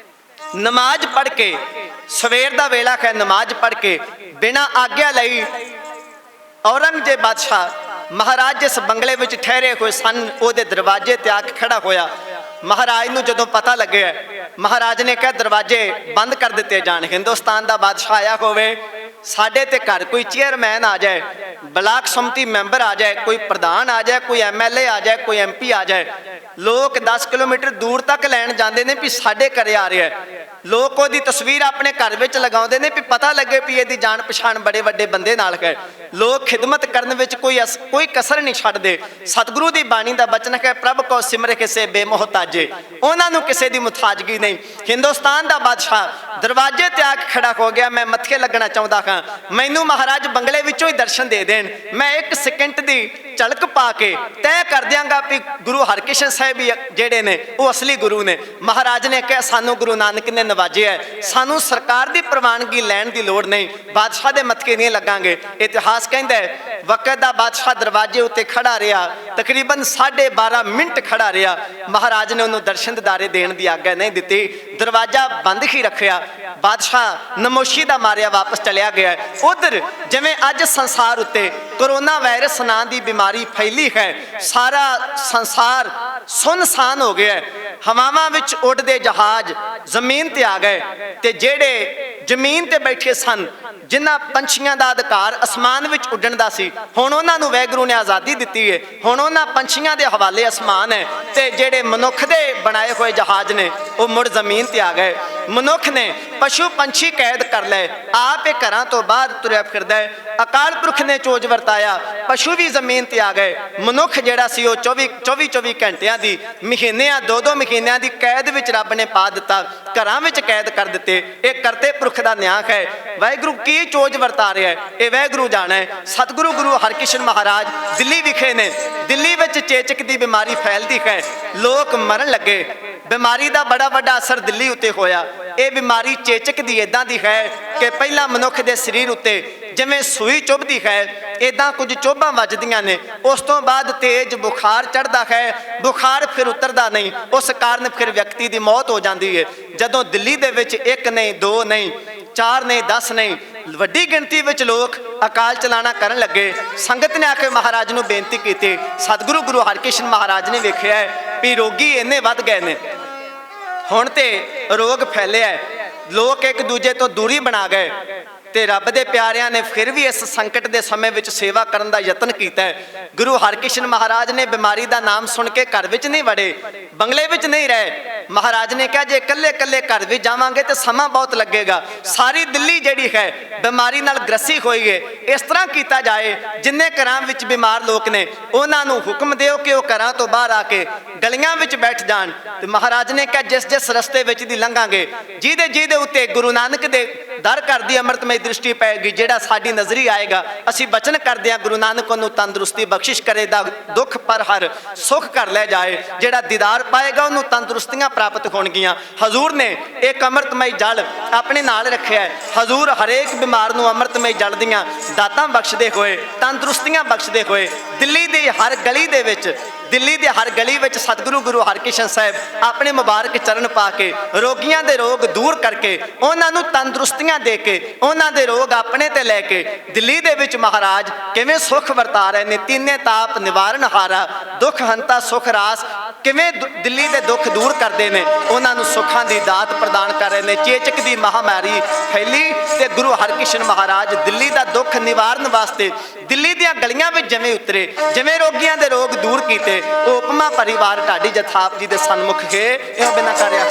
ਨਮਾਜ਼ ਪੜ੍ਹ ਕੇ, ਸਵੇਰ ਦਾ ਵੇਲਾ ਹੈ, ਨਮਾਜ਼ ਪੜ੍ਹ ਕੇ ਬਿਨਾਂ ਆਗਿਆ ਲਈ ਔਰੰਗਜ਼ੇਬ ਬਾਦਸ਼ਾਹ ਮਹਾਰਾਜ ਜਿਸ ਬੰਗਲੇ ਵਿੱਚ ਠਹਿਰੇ ਹੋਏ ਸਨ ਉਹਦੇ ਦਰਵਾਜ਼ੇ ਤੇ ਆ ਕੇ ਖੜਾ ਹੋਇਆ। ਮਹਾਰਾਜ ਨੂੰ ਜਦੋਂ ਪਤਾ ਲੱਗਿਆ, ਮਹਾਰਾਜ ਨੇ ਕਿਹਾ ਦਰਵਾਜ਼ੇ ਬੰਦ ਕਰ ਦਿੱਤੇ ਜਾਣ। ਹਿੰਦੁਸਤਾਨ ਦਾ ਬਾਦਸ਼ਾਹ ਆਇਆ ਹੋਵੇ, ਸਾਡੇ ਤੇ ਘਰ ਕੋਈ ਚੇਅਰਮੈਨ ਆ ਜਾਏ, ਬਲਾਕ ਸਮਿਤੀ ਮੈਂਬਰ ਆ ਜਾਏ, ਕੋਈ ਪ੍ਰਧਾਨ ਆ ਜਾਏ, ਕੋਈ MLA ਆ ਜਾਏ, ਕੋਈ MP ਆ ਜਾਏ, ਲੋਕ 10 ਕਿਲੋਮੀਟਰ ਦੂਰ ਤੱਕ ਲੈਣ ਜਾਂਦੇ ਨੇ ਵੀ ਸਾਡੇ ਘਰੇ ਆ ਰਿਹਾ। ਲੋਕ ਉਹਦੀ ਤਸਵੀਰ ਆਪਣੇ ਘਰ ਵਿੱਚ ਲਗਾਉਂਦੇ ਨੇ ਵੀ ਪਤਾ ਲੱਗੇ ਵੀ ਇਹਦੀ ਜਾਣ ਪਛਾਣ ਬੜੇ ਵੱਡੇ ਬੰਦੇ ਨਾਲ ਹੈ। ਲੋਕ ਖਿਦਮਤ ਕਰਨ ਵਿੱਚ ਕੋਈ ਕਸਰ ਨਹੀਂ ਛੱਡਦੇ। ਸਤਿਗੁਰੂ ਦੀ ਬਾਣੀ ਦਾ ਬਚਨ ਹੈ, ਪ੍ਰਭ ਕੋ ਸਿਮਰ ਕਿਸੇ ਬੇਮੁਹਤਾਜੇ, ਉਹਨਾਂ ਨੂੰ ਕਿਸੇ ਦੀ ਮੁਤਾਜਗੀ ਨਹੀਂ। ਹਿੰਦੁਸਤਾਨ ਦਾ ਬਾਦਸ਼ਾਹ ਦਰਵਾਜ਼ੇ ਤੇ ਆ ਕੇ ਖੜਾ ਹੋ ਗਿਆ। ਮੈਂ ਮੱਥੇ ਲੱਗਣਾ ਚਾਹੁੰਦਾ ਹਾਂ, ਮੈਨੂੰ ਮਹਾਰਾਜ ਬੰਗਲੇ ਵਿੱਚੋਂ ਹੀ ਦਰਸ਼ਨ ਦੇ ਦੇਣ। ਮੈਂ 1 ਸਕਿੰਟ ਦੀ ਝਲਕ ਪਾ ਕੇ ਤੈਅ ਕਰ ਦਿਆਂਗਾ ਵੀ ਗੁਰੂ ਹਰਕ੍ਰਿਸ਼ਨ ਸਾਹਿਬ ਜਿਹੜੇ ਨੇ ਉਹ ਅਸਲੀ ਗੁਰੂ ਨੇ। ਮਹਾਰਾਜ ਨੇ ਕਿਹਾ ਸਾਨੂੰ ਗੁਰੂ ਨਾਨਕ ਨੇ ਨਵਾਜਿਆ, ਸਾਨੂੰ ਸਰਕਾਰ ਦੀ ਪ੍ਰਵਾਨਗੀ ਲੈਣ ਦੀ ਲੋੜ ਨਹੀਂ, ਬਾਦਸ਼ਾਹ ਦੇ ਮੱਥੇ ਨਹੀਂ ਲੱਗਾਂਗੇ। ਇਤਿਹਾਸ ਕਹਿੰਦਾ ਹੈ ਵਕਤ ਦਾ ਬਾਦਸ਼ਾਹ ਦਰਵਾਜ਼ੇ ਉੱਤੇ ਖੜਾ ਰਿਹਾ, ਤਕਰੀਬਨ 12.5 ਮਿੰਟ ਖੜਾ ਰਿਹਾ। ਮਹਾਰਾਜ ਨੇ ਉਹਨੂੰ ਦਰਸ਼ਨ ਦਿਦਾਰੇ ਦੇਣ ਦੀ ਆਗਿਆ ਨਹੀਂ ਦਿੱਤੀ, ਦਰਵਾਜ਼ਾ ਬੰਦ ਹੀ ਰੱਖਿਆ। ਬਾਦਸ਼ਾਹ ਨਮੋਸ਼ੀ ਦਾ ਮਾਰਿਆ ਵਾਪਸ ਚਲਿਆ ਗਿਆ। ਉਧਰ ਜਿਵੇਂ ਅੱਜ ਸੰਸਾਰ ਉੱਤੇ ਕੋਰੋਨਾ ਵਾਇਰਸ ਨਾਂ ਦੀ ਬਿਮਾਰੀ ਫੈਲੀ ਹੈ, ਸਾਰਾ ਸੰਸਾਰ ਸੁੰਨਸਾਨ ਹੋ ਗਿਆ। ਹਵਾਵਾਂ ਵਿੱਚ ਉੱਡਦੇ ਜਹਾਜ਼ ਜ਼ਮੀਨ ਤੇ ਆ ਗਏ ਤੇ ਜਿਹੜੇ ਜ਼ਮੀਨ ਤੇ ਬੈਠੇ ਸਨ, ਜਿਨ੍ਹਾਂ ਪੰਛੀਆਂ ਦਾ ਅਧਿਕਾਰ ਅਸਮਾਨ ਵਿੱਚ ਉੱਡਣ ਦਾ ਸੀ, ਹੁਣ ਉਹਨਾਂ ਨੂੰ ਵਾਹਿਗੁਰੂ ਨੇ ਆਜ਼ਾਦੀ ਦਿੱਤੀ ਹੈ। ਹੁਣ ਉਹਨਾਂ ਪੰਛੀਆਂ ਦੇ ਹਵਾਲੇ ਅਸਮਾਨ ਹੈ ਤੇ ਜਿਹੜੇ ਮਨੁੱਖ ਦੇ ਬਣਾਏ ਹੋਏ ਜਹਾਜ਼ ਨੇ ਉਹ ਮੁੜ ਜ਼ਮੀਨ ਤੇ ਆ ਗਏ। ਮਨੁੱਖ ਨੇ ਪਸ਼ੂ ਪੰਛੀ ਕੈਦ ਕਰ ਲਏ, ਆਪ ਇਹ ਘਰਾਂ ਤੋਂ ਬਾਹਰ ਤੁਰਿਆ ਫਿਰਦਾ ਹੈ। ਅਕਾਲ ਪੁਰਖ ਨੇ ਚੋਜ ਵਰਤਾਇਆ, ਪਸ਼ੂ ਵੀ ਜ਼ਮੀਨ ਤੇ ਆ ਗਏ। ਮਨੁੱਖ ਜਿਹੜਾ ਸੀ ਉਹ 24 ਘੰਟਿਆਂ ਦੀ, ਮਹੀਨਿਆਂ 2 ਮਹੀਨਿਆਂ ਦੀ ਕੈਦ ਵਿੱਚ ਰੱਬ ਨੇ ਪਾ ਦਿੱਤਾ, ਘਰਾਂ ਵਿੱਚ ਕੈਦ ਕਰ ਦਿੱਤੇ। ਇਹ ਕਰਤੇ ਪੁਰਖ ਦਾ ਨਿਆਂ ਹੈ। ਵਾਹਿਗੁਰੂ ਕੀ ਚੋਜ ਵਰਤਾ ਰਿਹਾ ਹੈ ਇਹ ਵਾਹਿਗੁਰੂ ਜਾਣਾ ਹੈ। ਸਤਿਗੁਰੂ ਗੁਰੂ ਹਰਕ੍ਰਿਸ਼ਨ ਮਹਾਰਾਜ ਦਿੱਲੀ ਵਿਖੇ ਨੇ। ਦਿੱਲੀ ਵਿੱਚ ਚੇਚਕ ਦੀ ਬਿਮਾਰੀ ਫੈਲਦੀ ਹੈ, ਲੋਕ ਮਰਨ ਲੱਗੇ। ਬਿਮਾਰੀ ਦਾ ਬੜਾ ਵੱਡਾ ਅਸਰ ਦਿੱਲੀ ਉੱਤੇ ਹੋਇਆ। ਇਹ ਬਿਮਾਰੀ ਚੇਚਕ ਦੀ ਇਦਾਂ ਦੀ ਹੈ ਕਿ ਪਹਿਲਾਂ ਮਨੁੱਖ ਦੇ ਸਰੀਰ ਉੱਤੇ ਜਿਵੇਂ ਸੂਈ ਚੁੱਭਦੀ ਹੈ, ਇਦਾਂ ਕੁਝ ਚੋਭਾਂ ਵੱਜਦੀਆਂ ਨੇ। ਉਸ ਤੋਂ ਬਾਅਦ ਤੇਜ਼ ਬੁਖਾਰ ਚੜ੍ਹਦਾ ਹੈ, ਬੁਖਾਰ ਫਿਰ ਉਤਰਦਾ ਨਹੀਂ, ਉਸ ਕਾਰਨ ਫਿਰ ਵਿਅਕਤੀ ਦੀ ਮੌਤ ਹੋ ਜਾਂਦੀ ਹੈ। ਜਦੋਂ ਦਿੱਲੀ ਦੇ ਵਿੱਚ 1 ਨਹੀਂ 2 ਨਹੀਂ 4 ਨਹੀਂ 10 ਨਹੀਂ ਵੱਡੀ ਗਿਣਤੀ ਵਿੱਚ ਲੋਕ ਅਕਾਲ ਚਲਾਣਾ ਕਰਨ ਲੱਗੇ, ਸੰਗਤ ਨੇ ਆ ਕੇ ਮਹਾਰਾਜ ਨੂੰ ਬੇਨਤੀ ਕੀਤੀ। ਸਤਿਗੁਰੂ ਗੁਰੂ ਹਰਕ੍ਰਿਸ਼ਨ ਮਹਾਰਾਜ ਨੇ ਵੇਖਿਆ ਵੀ ਰੋਗੀ ਇੰਨੇ ਵੱਧ ਗਏ ਨੇ, ਹੁਣ ਤੇ ਰੋਗ ਫੈਲਿਆ, ਲੋਕ ਇੱਕ ਦੂਜੇ ਤੋਂ ਦੂਰੀ ਬਣਾ ਗਏ ਤੇ ਰੱਬ ਦੇ ਪਿਆਰਿਆਂ ਨੇ ਫਿਰ ਵੀ ਇਸ ਸੰਕਟ ਦੇ ਸਮੇਂ ਵਿੱਚ ਸੇਵਾ ਕਰਨ ਦਾ ਯਤਨ ਕੀਤਾ। ਗੁਰੂ ਹਰਕ੍ਰਿਸ਼ਨ ਮਹਾਰਾਜ ਨੇ ਬਿਮਾਰੀ ਦਾ ਨਾਮ ਸੁਣ ਕੇ ਘਰ ਵਿੱਚ ਨਹੀਂ ਵੜੇ, ਬੰਗਲੇ ਵਿੱਚ ਨਹੀਂ ਰਹੇ। ਮਹਾਰਾਜ ਨੇ ਕਿਹਾ ਜੇ ਇਕੱਲੇ ਘਰ ਵਿੱਚ ਜਾਵਾਂਗੇ ਤੇ ਸਮਾਂ ਬਹੁਤ ਲੱਗੇਗਾ। ਸਾਰੀ ਦਿੱਲੀ ਜਿਹੜੀ ਹੈ ਬਿਮਾਰੀ ਨਾਲ ਗ੍ਰਸੀ ਹੋਈ ਹੈ। ਇਸ ਤਰ੍ਹਾਂ ਕੀਤਾ ਜਾਏ, ਜਿੰਨੇ ਘਰਾਂ ਵਿੱਚ ਬਿਮਾਰ ਲੋਕ ਨੇ ਉਹਨਾਂ ਨੂੰ ਹੁਕਮ ਦਿਓ ਕਿ ਉਹ ਘਰਾਂ ਤੋਂ ਬਾਹਰ ਆ ਕੇ ਗਲੀਆਂ ਵਿੱਚ ਬੈਠ ਜਾਣ। ਤੇ ਮਹਾਰਾਜ ਨੇ ਕਿਹਾ ਜਿਸ ਰਸਤੇ ਵਿੱਚ ਦੀ ਲੰਘਾਂਗੇ, ਜਿਹਦੇ ਉੱਤੇ ਗੁਰੂ ਨਾਨਕ ਦੇ ਦਰ ਘਰ ਦੀ ਅੰਮ੍ਰਿਤਮਈ ਦ੍ਰਿਸ਼ਟੀ ਪਏਗੀ, ਜਿਹੜਾ ਸਾਡੀ ਨਜ਼ਰੀ ਆਏਗਾ, ਅਸੀਂ ਬਚਨ ਕਰਦੇ ਹਾਂ ਗੁਰੂ ਨਾਨਕ ਉਹਨੂੰ ਤੰਦਰੁਸਤੀ ਬਖਸ਼ਿਸ਼ ਕਰੇ ਦਾ ਦੁੱਖ ਪਰ ਹਰ ਸੁੱਖ ਕਰ ਲੈ ਜਾਏ। ਜਿਹੜਾ ਦੀਦਾਰ ਪਾਏਗਾ ਉਹਨੂੰ ਤੰਦਰੁਸਤੀਆਂ ਪ੍ਰਾਪਤ ਹੋਣਗੀਆਂ। ਹਜ਼ੂਰ ਨੇ ਇੱਕ ਅੰਮ੍ਰਿਤਮਈ ਜਲ ਆਪਣੇ ਨਾਲ ਰੱਖਿਆ ਹੈ। ਹਜ਼ੂਰ ਹਰੇਕ ਬਿਮਾਰ ਨੂੰ ਅੰਮ੍ਰਿਤਮਈ ਜਲ ਦੀਆਂ ਦਾਤਾਂ ਬਖਸ਼ਦੇ ਹੋਏ, ਤੰਦਰੁਸਤੀਆਂ ਬਖਸ਼ਦੇ ਹੋਏ ਦਿੱਲੀ ਦੀ ਹਰ ਗਲੀ ਦੇ ਵਿੱਚ ਦਿੱਲੀ ਦੇ ਹਰ ਗਲੀ ਵਿੱਚ ਸਤਿਗੁਰੂ ਗੁਰੂ ਹਰਕ੍ਰਿਸ਼ਨ ਸਾਹਿਬ ਆਪਣੇ ਮੁਬਾਰਕ ਚਰਨ ਪਾ ਕੇ ਰੋਗੀਆਂ ਦੇ ਰੋਗ ਦੂਰ ਕਰਕੇ ਉਹਨਾਂ ਨੂੰ ਤੰਦਰੁਸਤੀਆਂ ਦੇ ਕੇ ਉਹਨਾਂ ਦੇ ਰੋਗ ਆਪਣੇ ਤੇ ਲੈ ਕੇ ਦਿੱਲੀ ਦੇ ਵਿੱਚ ਮਹਾਰਾਜ ਕਿਵੇਂ ਸੁਖ ਵਰਤਾ ਰਹੇ ਨੇ। ਤੀਨੇ ਤਾਪ ਨਿਵਾਰਨ ਹਾਰਾ ਦੁੱਖ ਹੰਤਾ ਸੁਖ ਰਾਸ ਕਿਵੇਂ ਦਿੱਲੀ ਦੇ ਦੁੱਖ ਦੂਰ ਕਰਦੇ ਨੇ, ਉਹਨਾਂ ਨੂੰ ਸੁੱਖਾਂ ਦੀ ਦਾਤ ਪ੍ਰਦਾਨ ਕਰ ਰਹੇ ਨੇ। ਚੇਚਕ ਦੀ ਮਹਾਮਾਰੀ ਫੈਲੀ ਤੇ ਗੁਰੂ ਹਰਕ੍ਰਿਸ਼ਨ ਮਹਾਰਾਜ ਦਿੱਲੀ ਦਾ ਦੁੱਖ ਨਿਵਾਰਨ ਵਾਸਤੇ ਦਿੱਲੀ ਦੀਆਂ ਗਲੀਆਂ ਵਿੱਚ ਜਿਵੇਂ ਉਤਰੇ, ਜਿਵੇਂ ਰੋਗੀਆਂ ਦੇ ਰੋਗ ਦੂਰ ਕੀਤੇ, ਉਹ ਉਪਮਾ ਪਰਿਵਾਰ ਢਾਡੀ ਜਥਾਪ ਜੀ ਦੇ ਸਨਮੁਖ ਕੇ ਇਹ ਬਿਨਾਂ ਕਰਿਆ ਹੈ।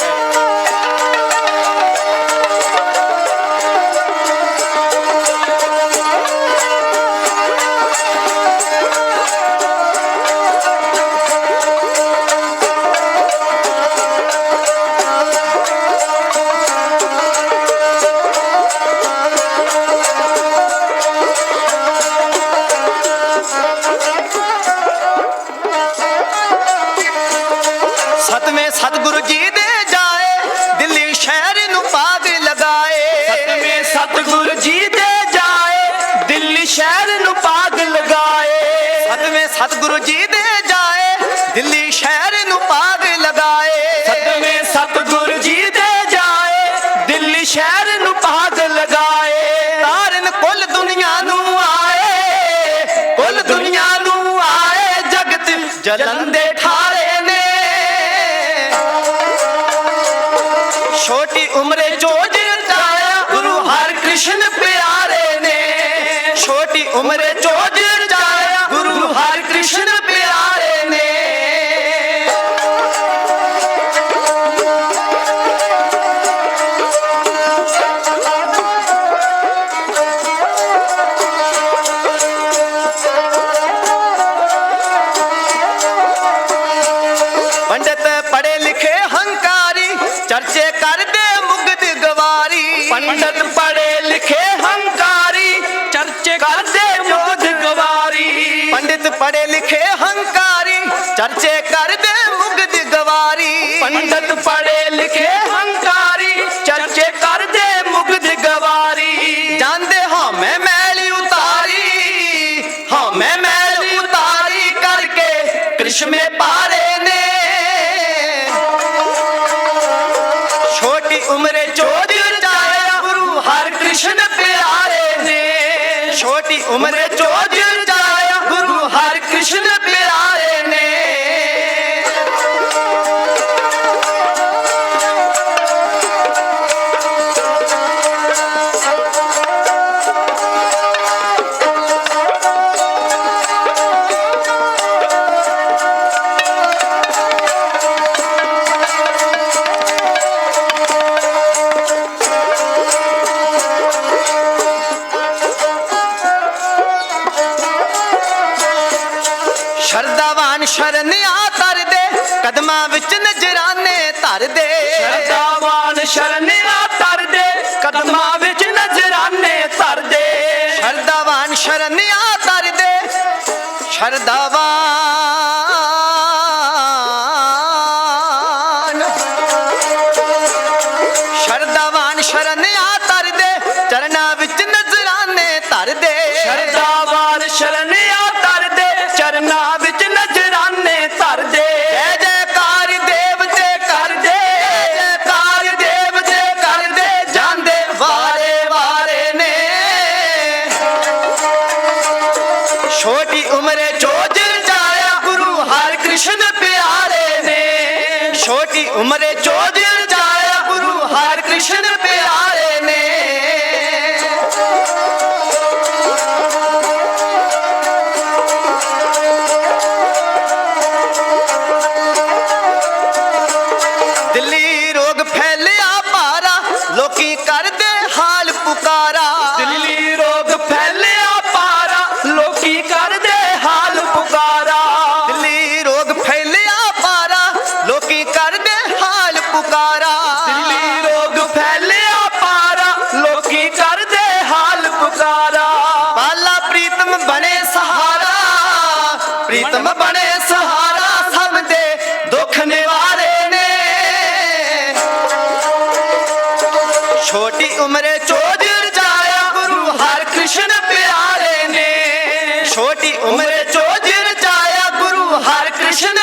ਸਤਵੇਂ ਸਤਿਗੁਰੂ ਜੀ ਦੇ ਜਾਏ ਦਿੱਲੀ ਸ਼ਹਿਰ ਨੂੰ ਪਾਗ ਲਗਾਏ। ਸਤਵੇਂ ਸਤਿਗੁਰੂ ਜੀ ਦੇ ਜਾਏ ਦਿੱਲੀ ਸ਼ਹਿਰ ਨੂੰ ਪਾਗ ਲਗਾਏ। ਸਤਵੇਂ ਸਤਿਗੁਰੂ ਜੀ ਦੇ ਜਾਏ ਦਿੱਲੀ ਸ਼ਹਿਰ ਨੂੰ ਪਾਗ ਲਗਾਏ। ਸਤਵੇਂ ਸਤਿਗੁਰੂ ਜੀ ਦੇ ਜਾਏ ਦਿੱਲੀ ਸ਼ਹਿਰ ਨੂੰ ਪਾਗ ਲਗਾਏ। ਤਾਰਨ ਕੁੱਲ ਦੁਨੀਆ ਨੂੰ ਆਏ, ਕੁੱਲ ਦੁਨੀਆ ਨੂੰ ਆਏ, ਜਗਤ ਜਲਨ ਦੇ ਠਾਰੇ ਨੇ। ਛੋਟੀ ਉਮਰੇ ਚੋਜ ਰਚਾਇਆ ਗੁਰੂ ਹਰਕ੍ਰਿਸ਼ਨ ਪਿਆਰੇ ਨੇ। ਛੋਟੀ ਉਮਰੇ ਚੋਜ ਰਚਾਇਆ ਗੁਰੂ ਹਰਕ੍ਰਿਸ਼ਨ ਪਿਆਰੇ ਨੇ। ਪੰਡਤ ਪੜੇ ਲਿਖੇ ਹੰਕਾਰੀ ਚਰਚੇ ਕਰਦੇ ਮੁਗਧ ਗਵਾਰੀ। ਪੰਡਤ ਪੜੇ ਲਿਖੇ ਹੰਕਾਰੀ ਚਰਚੇ ਕਰਦੇ ਮੁਗਧ ਗਵਾਰੀ। ਪੰਡਿਤ ਪੜੇ ਲਿਖੇ ਹੰਕਾਰੀ ਚਰਚੇ ਕਰਦੇ ਮੁਗਧ ਗਵਾਰੀ। ਪੰਡਤ ਪੜੇ ਲਿਖੇ ਹੰਕਾਰੀ ਚਰਚੇ ਕਰਦੇ ਮੁਗਧ ਗਵਾਰੀ। ਜਾਂਦੇ ਹਾਂ ਮੈਂ ਮੈਲ ਉਤਾਰੀ, ਹਾਂ ਮੈਂ ਮੈਲ ਉਤਾਰੀ ਕਰਕੇ ਕ੍ਰਿਸ਼ਮੇ ਪਾਰੇ ਨੇ। ਛੋਟੀ ਉਮਰੇ ਚੋਜ ਰਚਾਇਆ ਗੁਰੂ ਹਰਕ੍ਰਿਸ਼ਨ ਪਿਆਰੇ ਨੇ। ਛੋਟੀ ਉਮਰੇ ਚੋਜ ਰਚਾਇਆ ਗੁਰੂ ਹਰਕ੍ਰਿਸ਼ਨ ਪਿਆਰੇ ਨੇ। ਸ਼ਰਦਾਵਾਨ ਸ਼ਰਨਿਆ ਤਰਦੇ ਕਦਮਾਂ ਵਿੱਚ ਨਜ਼ਰਾਨੇ ਧਰਦੇ। ਸ਼ਰਦਾਵਾਨ ਸ਼ਰਨਿਆ ਤਰਦੇ ਕਦਮਾਂ ਵਿੱਚ ਨਜ਼ਰਾਨੇ ਧਰਦੇ। ਸ਼ਰਦਾਵਾਨ ਸ਼ਰਨਿਆ ਤਰਦੇ ਸ਼ਰਦਾਵਾਨ ਸ਼ਰਦਾਵਾਨ ਸ਼ਰਨਿਆ ਤਰਦੇ ਚਰਨਾਂ ਵਿੱਚ ਨਜ਼ਰਾਨੇ ਧਰਦੇ। ਸ਼ਰਦਾਵਾਨ ਸ਼ਰਨਿਆ ਤਰਦੇ ਚਰਨਾਂ ਵਿੱਚ ਨਜ਼ਰਾਨੇ ਧਰਦੇ। ਜੈ ਜੈਕਾਰ ਦੇਵਤੇ ਕਰਦੇ, ਜੈ ਜੈਕਾਰ ਦੇਵਤੇ ਕਰਦੇ, ਜਾਂਦੇ ਵਾਰੇ ਵਾਰੇ ਨੇ। ਛੋਟੀ ਉਮਰੇ ਚੋਜ ਰਚਾਇਆ ਗੁਰੂ ਹਰਕ੍ਰਿਸ਼ਨ ਪਿਆਰੇ ਨੇ। ਛੋਟੀ ਉਮਰੇ ਚੋਜ ਰਚਾਇਆ ਗੁਰੂ ਹਰਕ੍ਰਿਸ਼ਨ ਪਿਆਰੇ ਨੇ। ਦਿੱਲੀ ਰੋਗ ਫੈਲਿਆ ਭਾਰਾ ਲੋਕੀ ਕਰਦੇ ਹਾਲ ਪੁਕਾਰਾ। ਦਿੱਲੀ ਰੋਗ ਫੈਲਿਆ ਪਾਰਾ ਲੋਕੀ ਕਰਦੇ ਹਾਲ ਪੁਕਾਰਾ। ਦਿੱਲੀ ਰੋਗ ਫੈਲਿਆ ਭਾਰਾ ਲੋਕੀ ਕਰਦੇ ਹਾਲ ਪੁਕਾਰਾ। ਦਿੱਲੀ ਰੋਗ ਫੈਲਿਆ ਪਾਰਾ ਲੋਕੀ ਕਰਦੇ ਹਾਲ ਪੁਕਾਰਾ। ਬਾਲਾ ਪ੍ਰੀਤਮ ਬਣੇ ਸਹਾਰਾ, ਪ੍ਰੀਤਮ ਬਣੇ ਸਹਾਰਾ, ਸਭ ਦੇ ਦੁੱਖ ਨਿਵਾਰੇ ਨੇ। ਛੋਟੀ ਉਮਰੇ ਚੋਜ ਰਚਾਇਆ ਗੁਰੂ ਹਰਕ੍ਰਿਸ਼ਨ ਪਿਆਰੇ ਨੇ। ਛੋਟੀ ਉਮਰੇ ਚੋਜ ਰਚਾਇਆ ਗੁਰੂ ਹਰਕ੍ਰਿਸ਼ਨ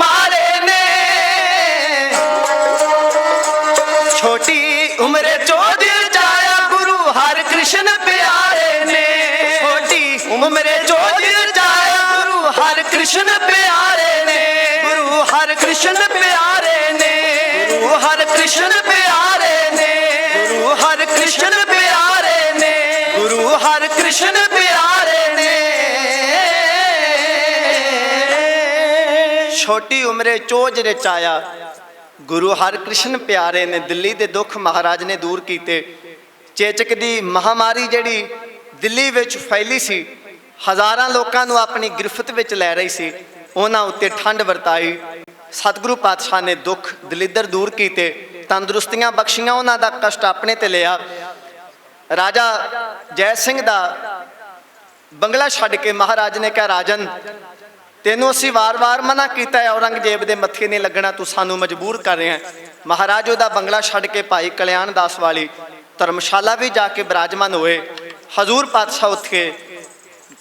ਮਾਰੇ ਨੇ ਛੋਟੀ ਉਮਰੇ ਚੋਜ ਰਚਾਇਆ ਗੁਰੂ ਹਰਿ ਕ੍ਰਿਸ਼ਨ ਪਿਆਰੇ ਨੇ ਛੋਟੀ ਉਮਰੇ ਚੋਜ ਰਚਾਇਆ ਗੁਰੂ ਹਰਿ ਕ੍ਰਿਸ਼ਨ ਪਿਆਰੇ ਨੇ ਗੁਰੂ ਹਰਿ ਕ੍ਰਿਸ਼ਨ ਪਿਆਰੇ ਨੇ ਗੁਰੂ ਹਰਿ ਕ੍ਰਿਸ਼ਨ ਪਿਆਰੇ ਨੇ ਗੁਰੂ ਹਰਿ ਕ੍ਰਿਸ਼ਨ ਪਿਆਰੇ ਨੇ ਗੁਰੂ ਹਰਿ ਕ੍ਰਿਸ਼ਨ ਪਿਆਰੇ ਨੇ ਛੋਟੀ ਉਮਰੇ ਚੋਜ ਰਚਾਇਆ ਗੁਰੂ ਹਰਿਕ੍ਰਿਸ਼ਨ ਪਿਆਰੇ ਨੇ ਦਿੱਲੀ ਦੇ ਦੁੱਖ ਮਹਾਰਾਜ ਨੇ ਦੂਰ ਕੀਤੇ ਚੇਚਕ ਦੀ ਮਹਾਮਾਰੀ ਜਿਹੜੀ ਦਿੱਲੀ ਵਿੱਚ ਫੈਲੀ ਸੀ ਹਜ਼ਾਰਾਂ ਲੋਕਾਂ ਨੂੰ ਆਪਣੀ ਗ੍ਰਿਫਤ ਵਿੱਚ ਲੈ ਰਹੀ ਸੀ ਉਹਨਾਂ ਉੱਤੇ ਠੰਡ ਵਰਤਾਈ ਸਤਿਗੁਰੂ ਪਾਤਸ਼ਾਹ ਨੇ ਦੁੱਖ ਦਲਿੱਦਰ ਦੂਰ ਕੀਤੇ ਤੰਦਰੁਸਤੀਆਂ ਬਖਸ਼ੀਆਂ ਉਹਨਾਂ ਦਾ ਕਸ਼ਟ ਆਪਣੇ ਤੇ ਲਿਆ ਰਾਜਾ ਜੈ ਸਿੰਘ ਦਾ ਬੰਗਲਾ ਛੱਡ ਕੇ ਮਹਾਰਾਜ ਨੇ ਕਿਹਾ ਰਾਜਨ ਤੈਨੂੰ ਅਸੀਂ ਵਾਰ-ਵਾਰ ਮਨਾ ਕੀਤਾ ਹੈ ਔਰੰਗਜ਼ੇਬ ਦੇ ਮੱਥੇ ਨਹੀਂ ਲੱਗਣਾ ਤੂੰ ਸਾਨੂੰ ਮਜਬੂਰ ਕਰ ਰਿਹਾ ਮਹਾਰਾਜ ਉਹਦਾ ਬੰਗਲਾ ਛੱਡ ਕੇ ਭਾਈ ਕਲਿਆਣ ਦਾਸ ਵਾਲੀ ਧਰਮਸ਼ਾਲਾ ਵੀ ਜਾ ਕੇ ਬਿਰਾਜਮਾਨ ਹੋਏ ਹਜ਼ੂਰ ਪਾਤਸ਼ਾਹ ਉੱਥੇ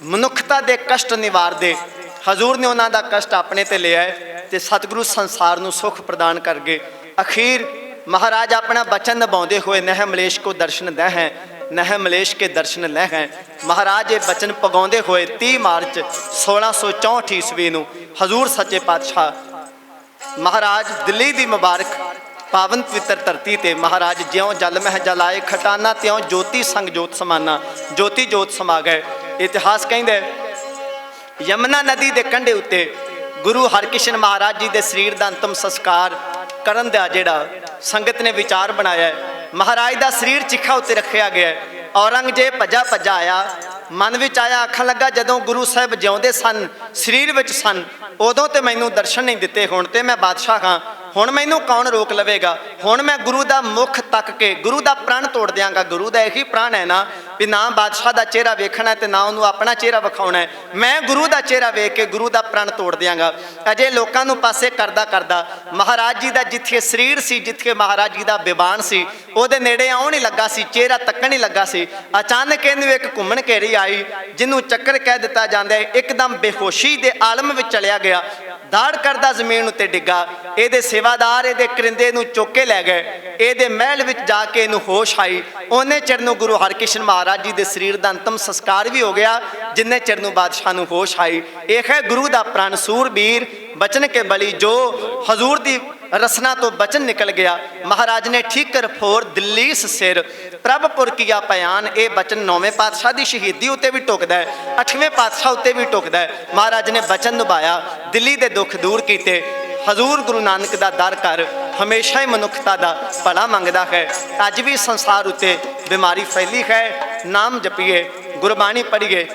ਮਨੁੱਖਤਾ ਦੇ ਕਸ਼ਟ ਨਿਵਾਰਦੇ ਹਜ਼ੂਰ ਨੇ ਉਹਨਾਂ ਦਾ ਕਸ਼ਟ ਆਪਣੇ ਤੇ ਲਿਆ ਤੇ ਸਤਿਗੁਰੂ ਸੰਸਾਰ ਨੂੰ ਸੁਖ ਪ੍ਰਦਾਨ ਕਰ ਗਏ ਅਖੀਰ ਮਹਾਰਾਜ ਆਪਣਾ ਬਚਨ ਨਿਭਾਉਂਦੇ ਹੋਏ ਨਹਿ ਮਲੇਸ਼ ਕੋ ਦਰਸ਼ਨ ਦੇ ਹੈ ਨਹਿ ਮਲੇਸ਼ ਕੇ ਦਰਸ਼ਨ ਲੈ ਹੈ ਮਹਾਰਾਜ ਇਹ ਬਚਨ ਪਗਾਉਂਦੇ ਹੋਏ 30 ਮਾਰਚ 1664 ਈਸਵੀ ਨੂੰ ਹਜ਼ੂਰ ਸੱਚੇ ਪਾਤਸ਼ਾਹ ਮਹਾਰਾਜ ਦਿੱਲੀ ਦੀ ਮੁਬਾਰਕ ਪਾਵਨ ਪਵਿੱਤਰ ਧਰਤੀ ਤੇ ਮਹਾਰਾਜ ਜਿਉਂ ਜਲ ਮਹਿ ਜਲਾਏ ਖਟਾਨਾ ਤਿਉਂ ਜੋਤੀ ਸੰਗ ਜੋਤ ਸਮਾਨਾ ਜੋਤੀ ਜੋਤ ਸਮਾ ਗਏ ਇਤਿਹਾਸ ਕਹਿੰਦਾ ਯਮਨਾ ਨਦੀ ਦੇ ਕੰਢੇ ਉੱਤੇ ਗੁਰੂ ਹਰਕ੍ਰਿਸ਼ਨ ਮਹਾਰਾਜ ਜੀ ਦੇ ਸਰੀਰ ਦਾ ਅੰਤਮ ਸੰਸਕਾਰ ਕਰਨ ਦਾ ਜਿਹੜਾ ਸੰਗਤ ਨੇ ਵਿਚਾਰ ਬਣਾਇਆ ਮਹਾਰਾਜ ਦਾ ਸਰੀਰ ਚਿੱਖਾ ਉੱਤੇ ਰੱਖਿਆ ਗਿਆ ਔਰੰਗਜ਼ੇਬ ਭੱਜਾ ਆਇਆ ਮਨ ਵਿੱਚ ਆਇਆ ਆਖਣ ਲੱਗਾ ਜਦੋਂ ਗੁਰੂ ਸਾਹਿਬ ਜਿਉਂਦੇ ਸਨ ਸਰੀਰ ਵਿੱਚ ਸਨ ਉਦੋਂ ਤੇ ਮੈਨੂੰ ਦਰਸ਼ਨ ਨਹੀਂ ਦਿੱਤੇ ਹੁਣ ਤੇ ਮੈਂ ਬਾਦਸ਼ਾਹ ਹਾਂ ਹੁਣ ਮੈਨੂੰ ਕੌਣ ਰੋਕ ਲਵੇਗਾ ਹੁਣ ਮੈਂ ਗੁਰੂ ਦਾ ਮੁਖ ਤੱਕ ਕੇ ਗੁਰੂ ਦਾ ਪ੍ਰਣ ਤੋੜ ਦਿਆਂਗਾ ਗੁਰੂ ਦਾ ਇਹੀ ਪ੍ਰਾਣ ਹੈ ਨਾ ਵੀ ਨਾ ਬਾਦਸ਼ਾਹ ਦਾ ਚਿਹਰਾ ਵੇਖਣਾ ਤੇ ਨਾ ਉਹਨੂੰ ਆਪਣਾ ਚਿਹਰਾ ਵਿਖਾਉਣਾ ਹੈ ਮੈਂ ਗੁਰੂ ਦਾ ਚਿਹਰਾ ਵੇਖ ਕੇ ਗੁਰੂ ਦਾ ਪ੍ਰਣ ਤੋੜ ਦਿਆਂਗਾ ਅਜੇ ਲੋਕਾਂ ਨੂੰ ਪਾਸੇ ਕਰਦਾ ਮਹਾਰਾਜ ਜੀ ਦਾ ਜਿੱਥੇ ਸਰੀਰ ਸੀ ਜਿੱਥੇ ਮਹਾਰਾਜ ਜੀ ਦਾ ਬਿਬਾਨ ਸੀ ਉਹਦੇ ਨੇੜੇ ਆਉਣ ਹੀ ਲੱਗਾ ਸੀ ਚਿਹਰਾ ਤੱਕਣ ਹੀ ਲੱਗਾ ਸੀ ਅਚਾਨਕ ਇਹਨੂੰ ਇੱਕ ਘੁੰਮਣ ਘੇਰੀ ਆਈ ਜਿਹਨੂੰ ਚੱਕਰ ਕਹਿ ਦਿੱਤਾ ਜਾਂਦਾ ਹੈ ਇੱਕਦਮ ਬੇਹੋਸ਼ੀ ਦੇ ਆਲਮ ਵਿੱਚ ਚਲਿਆ ਗਿਆ ਦਾੜ ਕਰਦਾ ਜ਼ਮੀਨ ਉੱਤੇ ਡਿੱਗਾ ਇਹਦੇ ਸੇਵਾਦਾਰ ਇਹਦੇ ਕਰਿੰਦੇ ਨੂੰ ਚੁੱਕ ਕੇ ਲੈ ਗਏ ਇਹਦੇ ਮਹਿਲ ਵਿੱਚ ਜਾ ਕੇ ਇਹਨੂੰ ਹੋਸ਼ ਆਈ ਉਹਨੇ ਚਿਰ ਨੂੰ ਗੁਰੂ ਹਰਕ੍ਰਿਸ਼ਨ ਮਹਾਰਾਜ ਜੀ ਦੇ ਸਰੀਰ ਦਾ ਅੰਤਮ ਸੰਸਕਾਰ ਵੀ ਹੋ ਗਿਆ ਜਿੰਨੇ ਚਿਰ ਨੂੰ ਬਾਦਸ਼ਾਹ ਨੂੰ ਹੋਸ਼ ਆਈ ਇਹ ਹੈ ਗੁਰੂ ਦਾ ਪ੍ਰਾਣ ਸੂਰਬੀਰ ਬਚਨ ਕੇ ਬਲੀ ਜੋ ਹਜ਼ੂਰ ਦੀ ਰਸਨਾ ਤੋਂ ਬਚਨ ਨਿਕਲ ਗਿਆ ਮਹਾਰਾਜ ਨੇ ਠੀਕਰ ਫੋਰ ਦਿੱਲੀ ਸਿਰ ਪ੍ਰਭਪੁਰ ਕੀਆ ਪਿਆਨ ਇਹ ਬਚਨ 9ਵੇਂ ਪਾਤਸ਼ਾਹ ਦੀ ਸ਼ਹੀਦੀ ਉੱਤੇ ਵੀ ਟੁਕਦਾ ਹੈ 8ਵੇਂ ਪਾਤਸ਼ਾਹ ਉੱਤੇ ਵੀ ਟੁਕਦਾ ਹੈ ਮਹਾਰਾਜ ਨੇ ਬਚਨ ਨਿਭਾਇਆ ਦਿੱਲੀ ਦੇ ਦੁੱਖ ਦੂਰ ਕੀਤੇ ਹਜ਼ੂਰ ਗੁਰੂ ਨਾਨਕ ਦਾ ਦਰ ਕਰ ਹਮੇਸ਼ਾ ਹੀ ਮਨੁੱਖਤਾ ਦਾ ਭਲਾ ਮੰਗਦਾ ਹੈ ਅੱਜ ਵੀ ਸੰਸਾਰ ਉੱਤੇ ਬਿਮਾਰੀ ਫੈਲੀ ਹੈ ਨਾਮ ਜਪੀਏ ਗੁਰਬਾਣੀ ਪੜ੍ਹੀਏ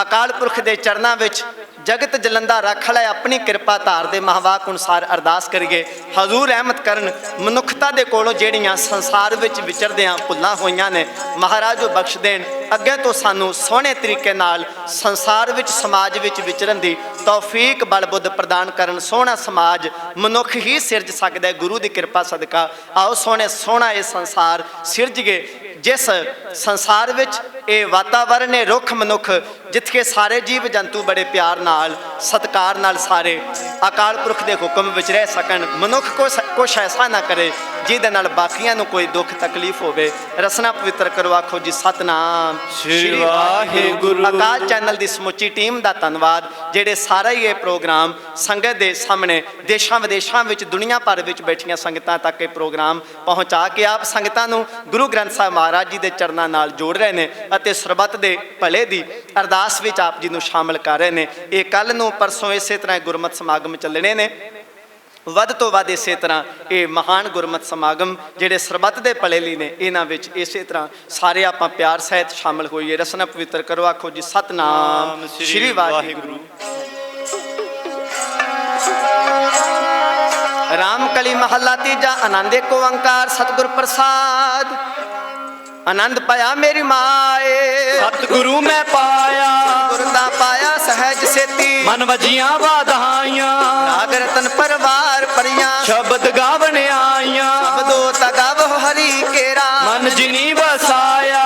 ਅਕਾਲ ਪੁਰਖ ਦੇ ਚਰਨਾਂ ਵਿੱਚ ਜਗਤ ਜਲੰਦਾ ਰੱਖ ਲੈ ਆਪਣੀ ਕਿਰਪਾ ਧਾਰ ਦੇ ਮਹਾਵਾਕ ਅਨੁਸਾਰ ਅਰਦਾਸ ਕਰੀਏ ਹਜ਼ੂਰ ਰਹਿਮਤ ਕਰਨ ਮਨੁੱਖਤਾ ਦੇ ਕੋਲੋਂ ਜਿਹੜੀਆਂ ਸੰਸਾਰ ਵਿੱਚ ਵਿਚਰਦਿਆਂ ਭੁੱਲਾਂ ਹੋਈਆਂ ਨੇ ਮਹਾਰਾਜ ਉਹ ਬਖਸ਼ ਦੇਣ ਅੱਗੇ ਤੋਂ ਸਾਨੂੰ ਸੋਹਣੇ ਤਰੀਕੇ ਨਾਲ ਸੰਸਾਰ ਵਿੱਚ ਸਮਾਜ ਵਿੱਚ ਵਿਚਰਨ ਦੀ ਤੌਫੀਕ ਬਲਬੁੱਧ ਪ੍ਰਦਾਨ ਕਰਨ ਸੋਹਣਾ ਸਮਾਜ ਮਨੁੱਖ ਹੀ ਸਿਰਜ ਸਕਦਾ ਹੈ ਗੁਰੂ ਦੀ ਕਿਰਪਾ ਸਦਕਾ ਆਓ ਸੋਹਣਾ ਇਹ ਸੰਸਾਰ ਸਿਰਜੀਏ ਜਿਸ ਸੰਸਾਰ ਵਿੱਚ ਇਹ ਵਾਤਾਵਰਨ ਹੈ ਰੁੱਖ ਮਨੁੱਖ ਜਿੱਥੇ ਸਾਰੇ ਜੀਵ ਜੰਤੂ ਬੜੇ ਪਿਆਰ ਨਾਲ ਸਤਿਕਾਰ ਨਾਲ ਸਾਰੇ ਅਕਾਲ ਪੁਰਖ ਦੇ ਹੁਕਮ ਵਿੱਚ ਰਹਿ ਸਕਣ ਮਨੁੱਖ ਕੁਛ ਐਸਾ ਨਾ ਕਰੇ ਜਿਹਦੇ ਨਾਲ ਬਾਕੀਆਂ ਨੂੰ ਕੋਈ ਦੁੱਖ ਤਕਲੀਫ ਹੋਵੇ ਰਸਨਾ ਪਵਿੱਤਰ ਕਰੋ ਆਖੋ ਜੀ ਸਤਨਾਮ ਸ਼੍ਰੀ ਵਾਹਿਗੁਰੂ ਅਕਾਲ ਚੈਨਲ ਦੀ ਸਮੁੱਚੀ ਟੀਮ ਦਾ ਧੰਨਵਾਦ ਜਿਹੜੇ ਸਾਰਾ ਹੀ ਇਹ ਪ੍ਰੋਗਰਾਮ ਸੰਗਤ ਦੇ ਸਾਹਮਣੇ ਦੇਸ਼ਾਂ ਵਿਦੇਸ਼ਾਂ ਵਿੱਚ ਦੁਨੀਆ ਭਰ ਵਿੱਚ ਬੈਠੀਆਂ ਸੰਗਤਾਂ ਤੱਕ ਇਹ ਪ੍ਰੋਗਰਾਮ ਪਹੁੰਚਾ ਕੇ ਆਪ ਸੰਗਤਾਂ ਨੂੰ ਗੁਰੂ ਗ੍ਰੰਥ ਸਾਹਿਬ ਮਹਾਰਾਜ ਜੀ ਦੇ ਚਰਨਾਂ ਨਾਲ ਜੋੜ ਰਹੇ ਨੇ ਅਤੇ ਸਰਬੱਤ ਦੇ ਭਲੇ ਦੀ ਅਰਦਾਸ ਵਿੱਚ ਆਪ ਜੀ ਨੂੰ ਸ਼ਾਮਲ ਕਰ ਰਹੇ ਨੇ ਇਹ ਕੱਲ ਨੂੰ ਪਰਸੋਂ ਇਸੇ ਤਰ੍ਹਾਂ ਗੁਰਮਤਿ ਸਮਾਗਮ ਚੱਲਣੇ ਨੇ ਵੱਧ ਤੋਂ ਵੱਧ ਇਸੇ ਤਰ੍ਹਾਂ ਇਹ ਮਹਾਨ ਗੁਰਮਤਿ ਸਮਾਗਮ ਜਿਹੜੇ ਸਰਬੱਤ ਦੇ ਭਲੇ ਲਈ ਨੇ ਇਹਨਾਂ ਵਿੱਚ ਇਸੇ ਤਰ੍ਹਾਂ ਸਾਰੇ ਆਪਾਂ ਪਿਆਰ ਸਹਿਤ ਸ਼ਾਮਲ ਹੋਈਏ ਰਸਨਾ ਪਵਿੱਤਰ ਕਰੋ ਆਖੋ ਜੀ ਸਤਨਾਮ ਸ਼੍ਰੀ ਵਾਹਿਗੁਰੂ ਰਾਮ ਕਲੀ ਮਹੱਲਾ ਤੀਜਾ ਆਨੰਦ ਏਕ ਓੰਕਾਰ ਸਤਿਗੁਰ ਪ੍ਰਸਾਦ ਆਨੰਦ ਪਾਇਆ ਮੇਰੀ ਮਾਏ ਸਤਿਗੁਰੂ ਮੈਂ ਪਾਇਆ ਗੁਰ ਦਾ ਪਾਇਆ ਸਹਿਜ ਸੇਤੀ ਮਨ ਵਜੀਆਂ ਵਾਧਾਈਆਂ ਰਾਗ ਰਤਨ ਪਰਵਾਰ ਪਰੀਆਂ ਸ਼ਬਦ ਗਾਵਣ ਆਈਆਂ ਸ਼ਬਦੋ ਤਗਾਵ ਹਰੀ ਕੇਰਾ ਮਨ ਜਿਨੀ ਵਸਾਇਆ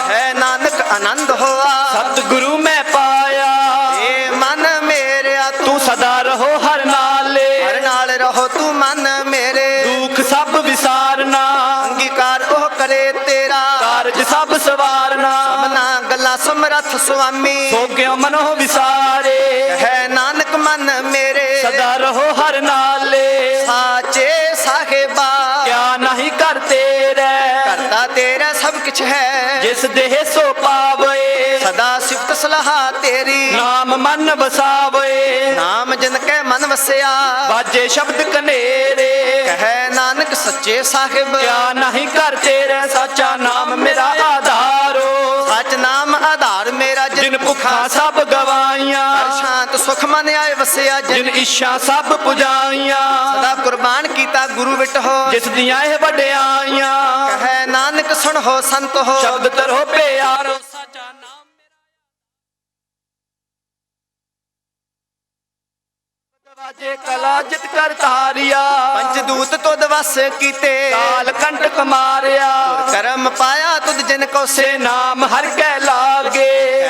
ਹੈ ਨਾਨਕ ਆਨੰਦ ਹੋਆ ਸਤਿਗੁਰੂ ਮੈਂ ਪਾਇਆ ਏ ਮਨ ਮੇਰਿਆ ਤੂੰ ਸਦਾ ਰਹੋ ਹਰ ਨਾਲੇ ਹਰ ਨਾਲ ਕੋਲ ਰਹੋ ਤੂੰ ਮਨ ਮੇਰੇ ਦੁੱਖ ਸਭ ਵਿਸਾਰਨਾ ਅੰਗੀਕਾਰ ਉਹ ਕਰੇ ਤੇਰਾ ਕਾਰਜ ਸਭ ਸਵਾਰਨਾ ਸਭਨਾ ਗੱਲਾਂ ਸਮਰੱਥ ਸੁਆਮੀ ਸੋ ਕਿਉ ਮਨੋ ਵਿਸਾਰੇ ਹੈ ਨਾਨਕ ਮਨ ਮੇਰੇ ਸਦਾ ਰਹੋ ਹਰ ਨਾਲੇ ਸਾਚੇ ਸਾਹਿਬਾ ਕਿਆ ਨਹੀਂ ਕਰ ਤੇਰੇ ਕਰਤਾ ਤੇਰਾ ਸਭ ਕੁਛ ਹੈ ਜਿਸ ਦੇਹ ਸੋ ਪਾਵੇ ਸਦਾ ਸਿਫਤ ਸਲਾਹ ਤੇਰੀ ਨਾਮ ਮਨ ਵਸਾਵੇ ਨਾਮ ਜਨ ਕੈ ਮਨ ਵਸਿਆ ਬਾਜੇ ਸ਼ਬਦ ਕਨੇਰੇ ਕਹੈ ਨਾਨਕ ਸੱਚੇ ਸਾਹਿਬ ਕਿਆ ਨਹੀਂ ਕਰ ਤੇਰੇ ਸਾਚਾ ਨਾਮ ਮੇਰਾ ਆਧਾਰੋ ਸੱਚ ਨਾਮ ਆਧਾਰ ਮੇਰਾ ਜਿਨ ਭੁੱਖਾਂ ਸਭ ਗਵਾਈਆਂ ਸ਼ਾਂਤ ਸੁਖ ਮਨ ਆਏ ਵਸਿਆ ਜਿਨ ਇੱਛਾ ਸਭ ਪੁਜਾਈਆਂ ਸਦਾ ਕੁਰਬਾਨ ਕੀਤਾ ਗੁਰੂ ਵਿਟਹੁ ਜਿਸ ਦੀਆਂ ਇਹ ਵਡਿਆਈਆਂ ਕਹੈ ਨਾਨਕ ਸੁਣੋ ਸੰਤ ਹੋ ਸ਼ਬਦ ਤਰੋ ਪਿਆਰੋ ਸਾਚਾ ਨਾਮ ਵਾਜੇ ਕਲਾ ਜਿਤ ਕਰ ਤਾਰਿਆ ਪੰਜ ਦੂਤ ਤੁਧ ਵਸ ਕੀਤੇ ਕਾਲ ਕੰਟਕ ਮਾਰਿਆ ਕਰਮ ਪਾਇਆ ਤੁਧ ਜਿਨ ਕੋ ਸੇ ਸੇ ਨਾਮ ਹਰ ਕੈ ਲਾਗੇ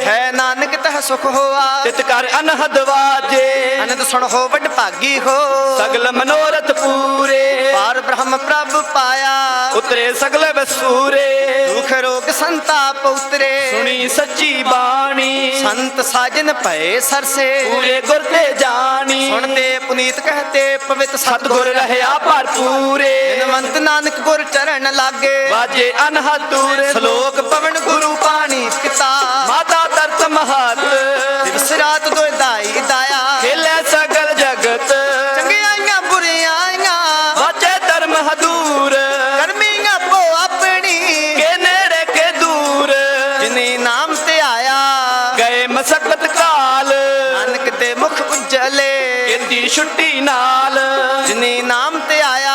ਹੈ ਨਾਨਕ ਤਹ ਸੁਖ ਹੋਆ ਤਿਤ ਕਰ ਅਨਹਦ ਵਾਜੇ ਅਨੰਦ ਸੁਣੋ ਵੱਡ ਭਾਗੀ ਹੋ ਸਗਲ ਮਨੋਰਥ ਪੂਰੇ ਪਾਰ ਬ੍ਰਹਮ ਪ੍ਰਭ ਪਾਇਆ ਉਤਰੇ ਸਗਲ ਵਸੂਰੇ ਦੁਖ ਰੋਗ ਸੰਤਾਪ ਉਤਰੇ ਸੁਣੀ ਸੱਚੀ ਬਾਣੀ ਸੰਤ ਸਾਜਨ ਭਏ ਸਰਸੇ ਪੂਰੇ ਗੁਰ ਤੇ ਜਾਣੀ ਸੁਣਦੇ ਪੁਨੀਤ ਕਹਤੇ ਪਵਿੱਤ ਸਤਿਗੁਰ ਰਹਿਆ ਭਰਪੂਰੇ ਬਿਨਵੰਤ ਨਾਨਕ ਗੁਰ ਚਰਨ ਲਾਗੇ ਵਾਜੇ ਅਨਹਦ ਦੂਰੇ ਸ਼ਲੋਕ ਪਵਨ ਗੁਰੂ ਪਾਣੀ ਪਿਤਾ ਮਾਤਾ ਤਰਤ ਮਹਤ ਦਿਵਸ ਰਾਤ ਦੋਇ ਦਾਈ ਦਾਇਆ ਖੇਲੇ ਸਗਲ ਜਗਤ ਚੰਗਿਆਈਆਂ ਬੁਰੀਆਈਆਂ ਵਾਜੇ ਧਰਮ ਹਦੂਰ ਕਰਮੀਆਂ ਪੋ ਆਪਣੀ ਕੇ ਨੇੜੇ ਕੇ ਦੂਰ ਜਿਨੇ ਨਾਮ ਤੇ ਆਇਆ ਗਏ ਮਸਕਤ ਕਾਲ ਨਾਨਕ ਤੇ ਮੁਖ ਉਜਲੇ ਕੀਤੀ ਛੁੱਟੀ ਨਾਲ ਜਿਨੇ ਨਾਮ ਤੇ ਆਇਆ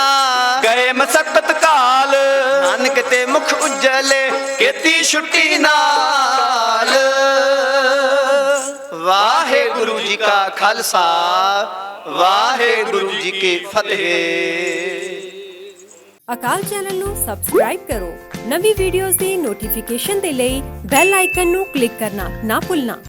ਗਏ ਮਸਕਤ ਕਾਲ ਨਾਨਕ ਤੇ ਮੁਖ ਉਜਲੇ ਕੀਤੀ ਛੁੱਟੀ ਨਾਲ ਵਾਹਿਗੁਰੂ ਜੀ ਕਾ ਖਾਲਸਾ ਵਾਹਿਗੁਰੂ ਜੀ ਕੀ ਫਤਿਹ। ਅਕਾਲ ਚੈਨਲ ਨੂੰ ਸਬਸਕ੍ਰਾਈਬ ਕਰੋ ਨਵੀਂ ਵੀਡੀਓਜ਼ ਦੀ ਨੋਟੀਫਿਕੇਸ਼ਨ ਦੇ ਲਈ ਬੈਲ ਆਈਕਨ ਨੂੰ ਕਲਿੱਕ ਕਰਨਾ ਨਾ ਭੁੱਲਣਾ।